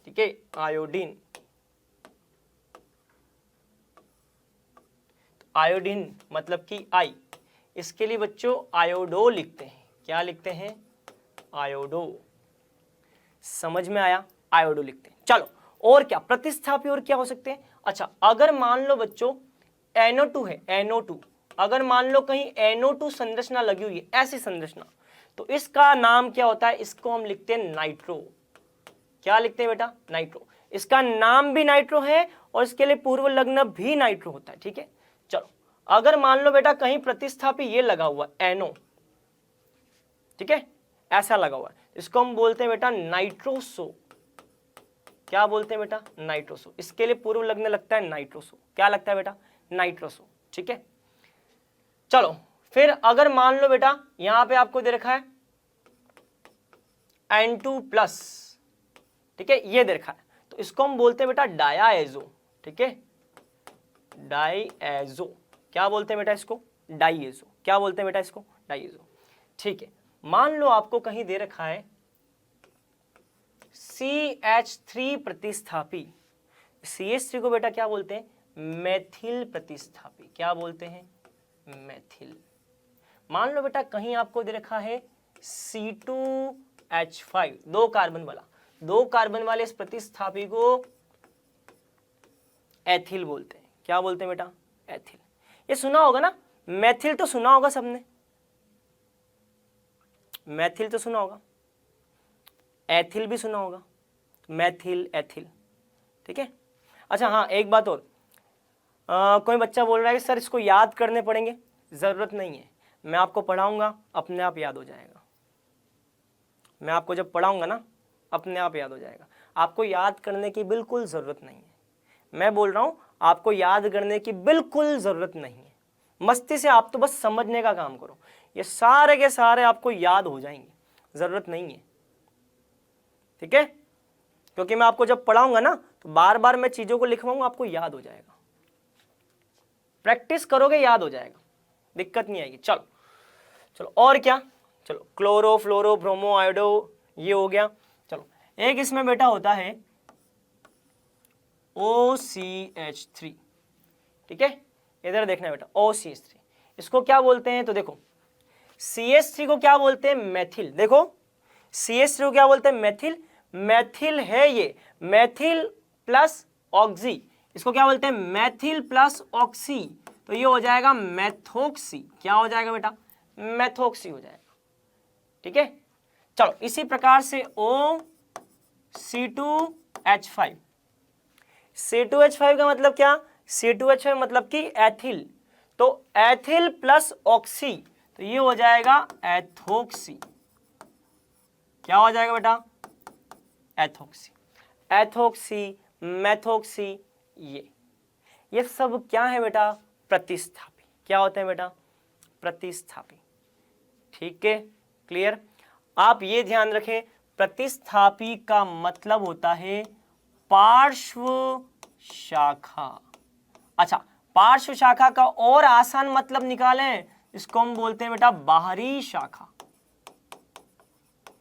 ठीक है, आयोडीन, आयोडीन मतलब कि आई, इसके लिए बच्चों आयोडो लिखते हैं। क्या लिखते हैं, आयोडो। समझ में आया, आयोडो लिखते हैं। चलो और क्या प्रतिस्थापी और क्या हो सकते हैं। अच्छा, अगर मान लो बच्चों NO2 है, NO2, अगर मान लो कहीं NO2 संरचना लगी हुई है, ऐसी संरचना, तो इसका नाम क्या होता है, इसको हम लिखते हैं नाइट्रो। क्या लिखते हैं बेटा, नाइट्रो। इसका नाम भी नाइट्रो है और इसके लिए पूर्व लग्न भी नाइट्रो होता है। ठीक है, चलो अगर मान लो बेटा कहीं प्रतिस्थापी ये लगा हुआ NO, ठीक है, ऐसा लगा हुआ है, इसको हम बोलते हैं बेटा नाइट्रोसो। क्या बोलते हैं बेटा, नाइट्रोसो। इसके लिए पूर्व लग्न लगता है नाइट्रोसो। क्या लगता है बेटा, नाइट्रोसो। ठीक है, चलो फिर अगर मान लो बेटा यहां पे आपको दे रखा है N2+, ठीक है, ये दे रखा है, तो इसको हम बोलते हैं बेटा डायाएजो। ठीक है, डाइएजो। क्या बोलते हैं बेटा इसको, डाइएजो। क्या बोलते हैं बेटा इसको, डाइएजो। ठीक है, मान लो आपको कहीं दे रखा है CH3 प्रतिस्थापी। CH3 को बेटा क्या बोलते हैं, मेथिल प्रतिस्थापी। क्या बोलते हैं, मेथिल। मान लो बेटा कहीं आपको दे रखा है C2H5, 2 कार्बन वाला, 2 कार्बन वाले इस प्रतिस्थापी को एथिल बोलते हैं। क्या बोलते हैं बेटा, एथिल। ये सुना होगा ना, मेथिल तो सुना होगा सबने, मेथिल तो सुना होगा, एथिल भी सुना होगा, मेथिल, एथिल। ठीक है, अच्छा हाँ एक बात और, कोई बच्चा बोल रहा है कि सर इसको याद करने पड़ेंगे। ज़रूरत नहीं है, मैं आपको पढ़ाऊंगा अपने आप याद हो जाएगा। मैं आपको जब पढ़ाऊंगा ना अपने आप याद हो जाएगा, आपको याद करने की बिल्कुल ज़रूरत नहीं है। मैं बोल रहा हूँ आपको याद करने की बिल्कुल ज़रूरत नहीं है, मस्ती से आप तो बस समझने का काम करो, ये सारे के सारे आपको याद हो जाएंगे, ज़रूरत नहीं है। ठीक है, क्योंकि मैं आपको जब पढ़ाऊंगा ना तो बार बार मैं चीज़ों को लिखवाऊंगा, आपको याद हो जाएगा। प्रैक्टिस करोगे याद हो जाएगा, दिक्कत नहीं आएगी। चलो चलो और क्या, चलो क्लोरो, फ्लोरो, ब्रोमो, आयोडो, ये हो गया। चलो एक इसमें बेटा होता है OCH3। ठीक है, इधर देखना बेटा OCH3, इसको क्या बोलते हैं, तो देखो CH3 को क्या बोलते हैं, मेथिल। देखो CH3 को क्या बोलते हैं, मेथिल। मेथिल है ये, मेथिल प्लस ऑक्सी, इसको क्या बोलते हैं, मेथिल प्लस ऑक्सी, तो ये हो जाएगा मेथोक्सी। क्या हो जाएगा बेटा, मेथोक्सी हो जाएगा। ठीक है, चलो इसी प्रकार से C2H5, C2H5 का मतलब क्या, C2H5 मतलब कि एथिल, तो एथिल प्लस ऑक्सी, तो ये हो जाएगा एथोक्सी। क्या हो जाएगा बेटा, एथोक्सी। एथोक्सी, मेथोक्सी, ये सब क्या है बेटा, प्रतिस्थापी। क्या होते हैं बेटा, प्रतिस्थापी। ठीक है, क्लियर। आप ये ध्यान रखें, प्रतिस्थापी का मतलब होता है पार्श्व शाखा। अच्छा, पार्श्व शाखा का और आसान मतलब निकालें, इसको हम बोलते हैं बेटा बाहरी शाखा।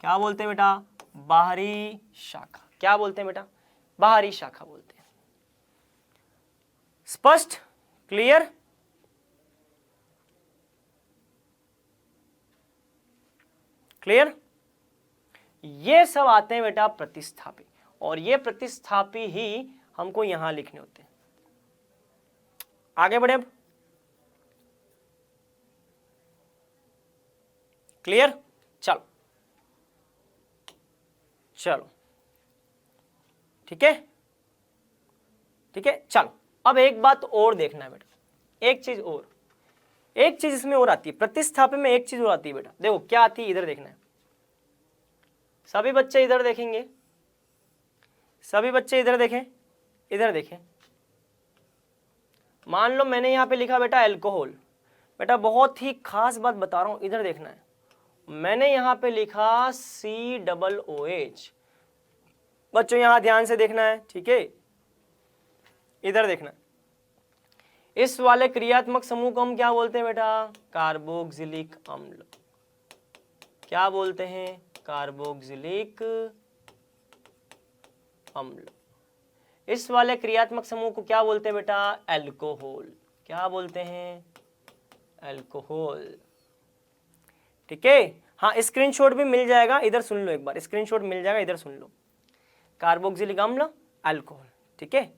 क्या बोलते हैं बेटा, बाहरी शाखा। क्या बोलते हैं बेटा, बाहरी शाखा बोलते हैं। स्पष्ट, क्लियर। क्लियर, ये सब आते हैं बेटा प्रतिस्थापी, और ये प्रतिस्थापी ही हमको यहां लिखने होते हैं। आगे बढ़े अब, क्लियर। चलो चलो, ठीक है, ठीक है। चलो अब एक बात और देखना है बेटा, एक चीज और, एक चीज इसमें और आती है, प्रतिस्थापी में एक चीज और आती है बेटा। देखो क्या आती है, इधर देखना है, सभी बच्चे इधर देखेंगे, सभी बच्चे इधर देखें, इधर देखें। मान लो मैंने यहां पे लिखा बेटा एल्कोहल, बेटा बहुत ही खास बात बता रहा हूं, इधर देखना है। मैंने यहां पे लिखा COOH, बच्चों यहां ध्यान से देखना है, ठीक है, इधर देखना है। इस वाले क्रियात्मक समूह को हम क्या बोलते हैं बेटा? कार्बोक्सिलिक अम्ल। क्या बोलते हैं? कार्बोक्सिलिक अम्ल। इस वाले क्रियात्मक समूह को क्या बोलते हैं बेटा? अल्कोहल। क्या बोलते हैं? अल्कोहल। ठीक है, हाँ स्क्रीनशॉट भी मिल जाएगा, इधर सुन लो एक बार, स्क्रीनशॉट मिल जाएगा, इधर सुन लो। कार्बोक्सिलिक अम्ल, अल्कोहल। ठीक है,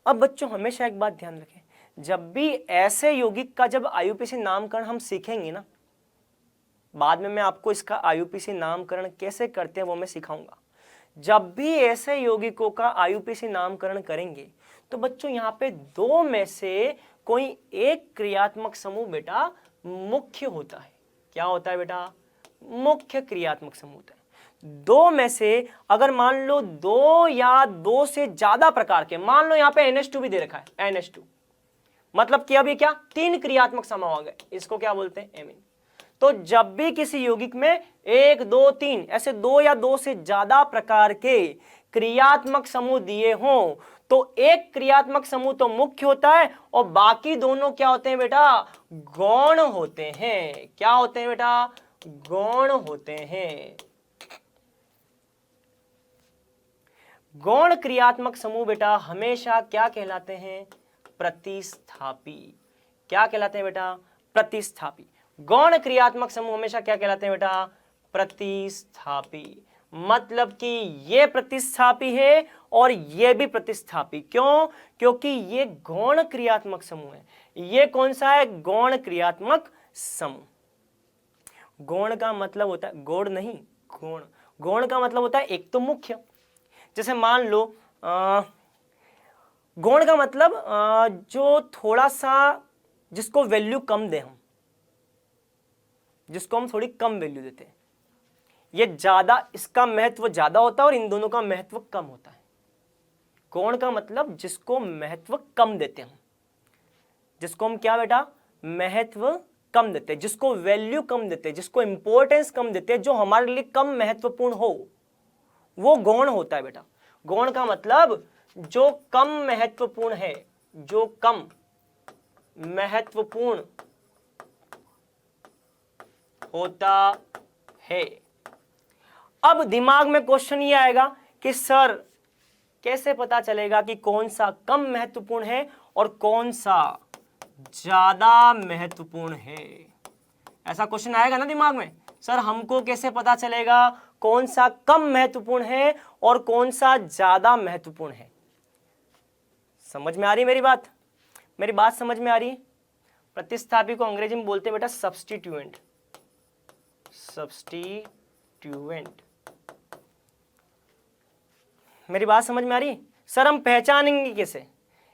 अब बच्चों हमेशा एक बात ध्यान रखें, जब भी ऐसे यौगिक का जब आईयूपीएसी नामकरण हम सीखेंगे ना, बाद में मैं आपको इसका आईयूपीएसी नामकरण कैसे करते हैं वो मैं सिखाऊंगा। जब भी ऐसे यौगिकों का आईयूपीएसी नामकरण करेंगे तो बच्चों यहाँ पे दो में से कोई एक क्रियात्मक समूह बेटा मुख्य होता है। क्या होता है बेटा? मुख्य क्रियात्मक समूह होता है। दो में से अगर मान लो दो या दो से ज्यादा प्रकार के, मान लो यहाँ पे NH2 भी दे रखा है, NH2 मतलब कि अभी क्या तीन क्रियात्मक समूह आ गए, इसको क्या बोलते हैं? एमीन। तो जब भी किसी यौगिक में एक दो तीन ऐसे दो या दो से ज्यादा प्रकार के क्रियात्मक समूह दिए हों तो एक क्रियात्मक समूह तो मुख्य होता है और बाकी दोनों क्या होते हैं बेटा? गौण होते हैं। क्या होते हैं बेटा? गौण होते हैं। गौण क्रियात्मक समूह बेटा हमेशा क्या कहलाते हैं? प्रतिस्थापी। क्या कहलाते हैं बेटा? प्रतिस्थापी। गौण क्रियात्मक समूह हमेशा क्या कहलाते हैं बेटा? प्रतिस्थापी। मतलब कि ये प्रतिस्थापी है और ये भी प्रतिस्थापी। क्यों? क्योंकि ये गौण क्रियात्मक समूह है। ये कौन सा है? गौण क्रियात्मक समूह। गौण का मतलब होता है, गौड़ नहीं, गौण। गौण का मतलब होता है एक तो मुख्य, जैसे मान लो गौण का मतलब जो थोड़ा सा जिसको वैल्यू कम दे, हम जिसको हम थोड़ी कम वैल्यू देते हैं, ये ज्यादा, इसका महत्व ज्यादा होता है और इन दोनों का महत्व कम होता है। गौण का मतलब जिसको महत्व कम देते हैं, जिसको हम क्या बेटा? महत्व कम देते हैं, जिसको वैल्यू कम देते हैं, जिसको इंपॉर्टेंस कम देते हैं, जो हमारे लिए कम महत्वपूर्ण हो, वो गौण होता है बेटा। गौण का मतलब जो कम महत्वपूर्ण है, जो कम महत्वपूर्ण होता है। अब दिमाग में क्वेश्चन ये आएगा कि सर कैसे पता चलेगा कि कौन सा कम महत्वपूर्ण है और कौन सा ज्यादा महत्वपूर्ण है? ऐसा क्वेश्चन आएगा ना दिमाग में, सर हमको कैसे पता चलेगा कौन सा कम महत्वपूर्ण है और कौन सा ज्यादा महत्वपूर्ण है? समझ में आ रही मेरी बात? मेरी बात समझ में आ रही है? प्रतिस्थापी को अंग्रेजी में बोलते हैं बेटा सब्स्टिट्यूएंट। सब्स्टिट्यूएंट। मेरी बात समझ में आ रही है? सर हम पहचानेंगे कैसे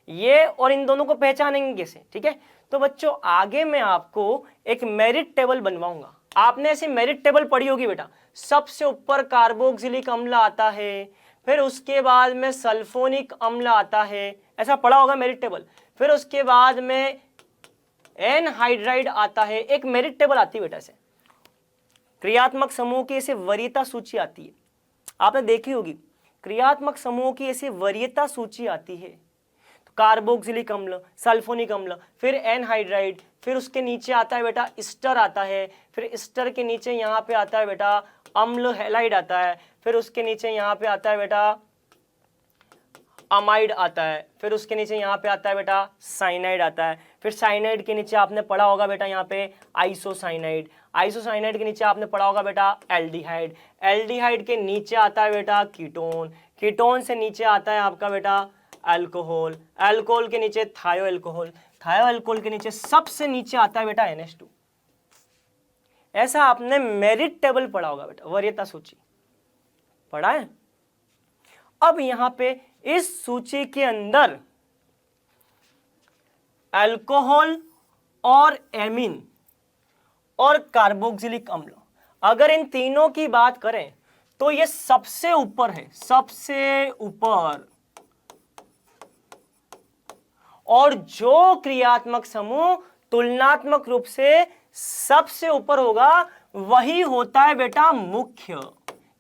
ये और इन दोनों को पहचानेंगे कैसे? ठीक है, तो बच्चों आगे मैं आपको एक मेरिट टेबल बनवाऊंगा। आपने ऐसी मेरिट टेबल पढ़ी होगी बेटा, सबसे ऊपर कार्बोक्सिलिक अम्ल आता है, फिर उसके बाद में सल्फोनिक अम्ल आता है, ऐसा पढ़ा होगा मेरिट टेबल। फिर उसके बाद में एनहाइड्राइड आता है, एक मेरिट टेबल आती है बेटा। ऐसे क्रियात्मक समूह की ऐसे वरीयता सूची आती है, आपने देखी होगी। क्रियात्मक समूह की ऐसी वरीयता सूची आती है, तो कार्बोक्सिलिक अम्ल, सल्फोनिक अम्ल, फिर एनहाइड्राइड, फिर उसके नीचे आता है बेटा स्टर आता है, फिर स्टर के नीचे यहाँ पे आता है बेटा अम्ल हैलाइड आता है, फिर उसके नीचे यहाँ पे आता है बेटा अमाइड आता है, फिर उसके नीचे यहाँ पे आता है बेटा साइनाइड आता है, फिर साइनाइड के नीचे आपने पढ़ा होगा बेटा यहाँ पे आइसोसाइनाइड, आइसोसाइनाइड के नीचे आपने पढ़ा होगा बेटा एल्डिहाइड, एल्डिहाइड के नीचे आता है बेटा कीटोन, कीटोन से नीचे आता है आपका बेटा अल्कोहल, अल्कोहल के नीचे थायो अल्कोहल, थायो अल्कोहल के नीचे सबसे नीचे आता है बेटा NH2। ऐसा आपने मेरिट टेबल पढ़ा होगा बेटा, वरीयता सूची पढ़ा है। अब यहां पे इस सूची के अंदर अल्कोहल और एमीन और कार्बोक्सिलिक अम्ल, अगर इन तीनों की बात करें तो ये सबसे ऊपर है, सबसे ऊपर। और जो क्रियात्मक समूह तुलनात्मक रूप से सबसे ऊपर होगा वही होता है बेटा मुख्य।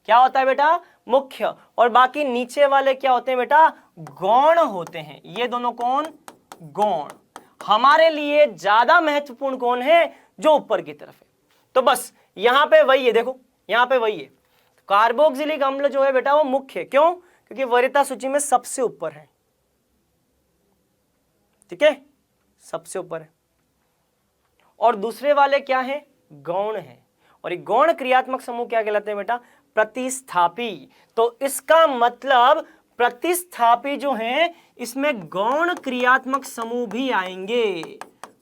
क्या होता है बेटा? मुख्य। और बाकी नीचे वाले क्या होते हैं बेटा? गौण होते हैं। ये दोनों कौन? गौण। हमारे लिए ज्यादा महत्वपूर्ण कौन है? जो ऊपर की तरफ है। तो बस यहां पे वही है, देखो यहां पे वही है। कार्बोक्सिलिक अम्ल जो है बेटा वो मुख्य है। क्यों? क्योंकि वरीयता सूची में सबसे ऊपर है। ठीक है, सबसे ऊपर है। और दूसरे वाले क्या है? गौण है। और ये गौण क्रियात्मक समूह क्या कहलाते हैं बेटा? प्रतिस्थापी। तो इसका मतलब प्रतिस्थापी जो है इसमें गौण क्रियात्मक समूह भी आएंगे।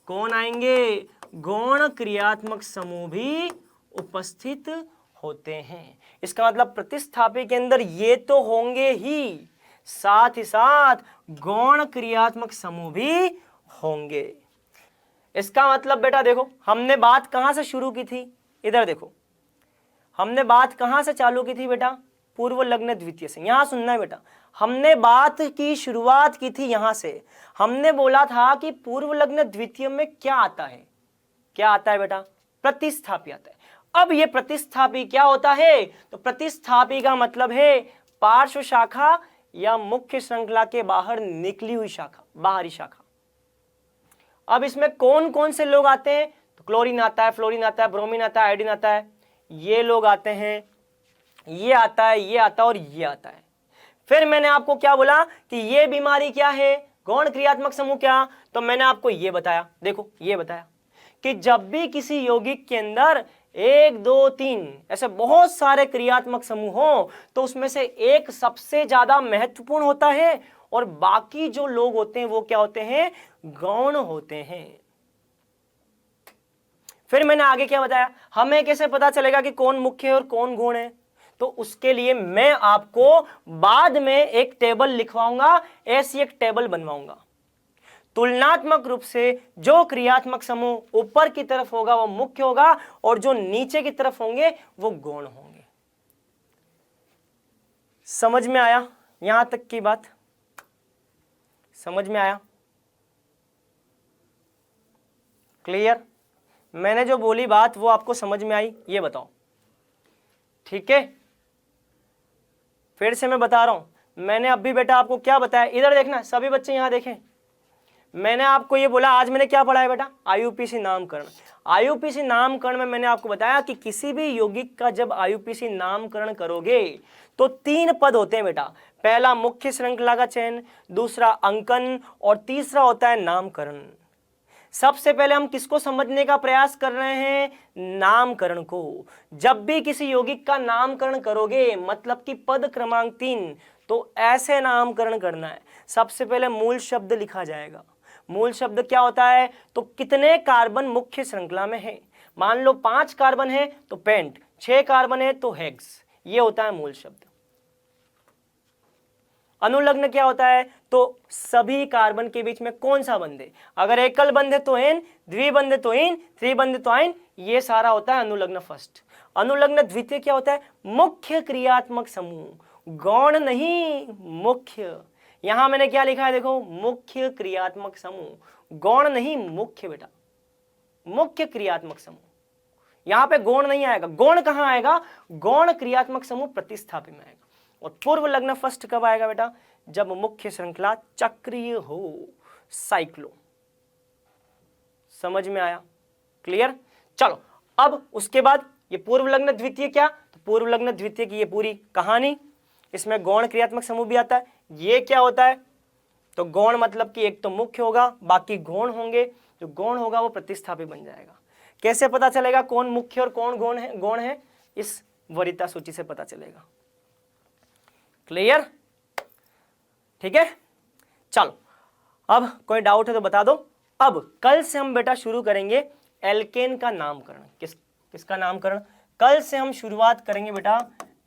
कौन आएंगे? गौण क्रियात्मक समूह भी उपस्थित होते हैं। इसका मतलब प्रतिस्थापी के अंदर ये तो होंगे ही, साथ ही साथ गौण क्रियात्मक समूह भी होंगे। इसका मतलब बेटा देखो, हमने बात कहां से शुरू की थी? इधर देखो, हमने बात कहां से चालू की थी बेटा? पूर्व लग्न द्वितीय से। यहां सुनना है बेटा, हमने बात की शुरुआत की थी यहां से। हमने बोला था कि पूर्व लग्न द्वितीय में क्या आता है? क्या आता है बेटा? प्रतिस्थापी आता है। अब ये प्रतिस्थापी क्या होता है? तो प्रतिस्थापी का मतलब है पार्श्व शाखा या मुख्य श्रृंखला के बाहर निकली हुई शाखा, बाहरी शाखा। अब इसमें कौन कौन से लोग आते हैं? तो क्लोरीन आता है, फ्लोरीन आता है, ब्रोमीन आता है, आयोडीन आता है, ये लोग आते हैं, ये आता है, ये आता है और ये आता है। फिर मैंने आपको क्या बोला कि ये बीमारी क्या है? गौण क्रियात्मक समूह। क्या? तो मैंने आपको ये बताया, देखो ये बताया कि जब भी किसी यौगिक के अंदर 1, 2, 3 ऐसे बहुत सारे क्रियात्मक समूह हो तो उसमें से एक सबसे ज्यादा महत्वपूर्ण होता है और बाकी जो लोग होते हैं वो क्या होते हैं? गौण होते हैं। फिर मैंने आगे क्या बताया? हमें कैसे पता चलेगा कि कौन मुख्य है और कौन गौण है? तो उसके लिए मैं आपको बाद में एक टेबल लिखवाऊंगा, ऐसी एक टेबल बनवाऊंगा। तुलनात्मक रूप से जो क्रियात्मक समूह ऊपर की तरफ होगा वो मुख्य होगा और जो नीचे की तरफ होंगे वो गौण होंगे। समझ में आया? यहां तक की बात समझ में आया? क्लियर? मैंने जो बोली बात वो आपको समझ में आई? ये बताओ। ठीक है, फिर से मैं बता रहा हूं। मैंने अभी बेटा आपको क्या बताया? इधर देखना, सभी बच्चे यहां देखें। मैंने आपको ये बोला, आज मैंने क्या पढ़ा है बेटा? आईयूपीसी नामकरण। आईयूपीसी नामकरण में मैंने आपको बताया कि किसी भी यौगिक का जब आईयूपीसी नामकरण करोगे तो 3 पद होते हैं बेटा। पहला मुख्य श्रृंखला का चयन, दूसरा अंकन और तीसरा होता है नामकरण। सबसे पहले हम किसको समझने का प्रयास कर रहे हैं? नामकरण को। जब भी किसी यौगिक का नामकरण करोगे मतलब कि पद क्रमांक 3, तो ऐसे नामकरण करना है। सबसे पहले मूल शब्द लिखा जाएगा। मूल शब्द क्या होता है? तो कितने कार्बन मुख्य श्रृंखला में है। मान लो 5 कार्बन है तो पेंट, 6 कार्बन है तो हेक्स। ये होता है मूल शब्द। अनुलग्न क्या होता है? तो सभी कार्बन के बीच में कौन सा बंध है। अगर एकल बंध है तो एन, द्विबंध है तो इन, त्रिबंध तो आइन। ये सारा होता है अनुलग्न फर्स्ट। अनुलग्न द्वितीय क्या होता है? मुख्य क्रियात्मक समूह, गौण नहीं मुख्य। यहां मैंने क्या लिखा है देखो, मुख्य क्रियात्मक समूह, गौण नहीं मुख्य बेटा, मुख्य क्रियात्मक समूह। यहां पे गौण नहीं आएगा। गौण कहां आएगा? गौण क्रियात्मक समूह प्रतिस्थापी में आएगा। और पूर्व लग्न फर्स्ट कब आएगा बेटा? जब मुख्य श्रृंखला चक्रीय हो, साइक्लो। समझ में आया? क्लियर? चलो, अब उसके बाद ये पूर्व लग्न द्वितीय क्या? तो पूर्व लग्न द्वितीय की ये पूरी कहानी, इसमें गौण क्रियात्मक समूह भी आता है। ये क्या होता है? तो गौण मतलब कि एक तो मुख्य होगा, बाकी गौण होंगे। जो गौण होगा वो प्रतिस्थापी बन जाएगा। कैसे पता चलेगा कौन मुख्य और कौन गौण है? इस वरीयता सूची से पता चलेगा। क्लियर? ठीक है, चलो अब कोई डाउट है तो बता दो। अब कल से हम बेटा शुरू करेंगे एल्केन का नामकरण। किसका नामकरण? कल से हम शुरुआत करेंगे बेटा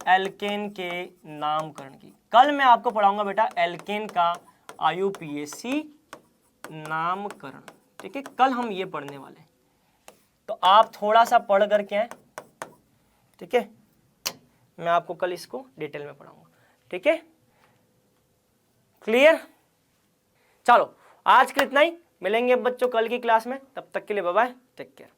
एल्केन के नामकरण की। कल मैं आपको पढ़ाऊंगा बेटा एल्केन का आईयूपीएसी नामकरण। ठीक है, कल हम ये पढ़ने वाले हैं, तो आप थोड़ा सा पढ़ करके आए। ठीक है, मैं आपको कल इसको डिटेल में पढ़ाऊंगा। ठीक है, क्लियर? चलो आज के इतना ही। मिलेंगे बच्चों कल की क्लास में, तब तक के लिए बाय बाय, टेक केयर।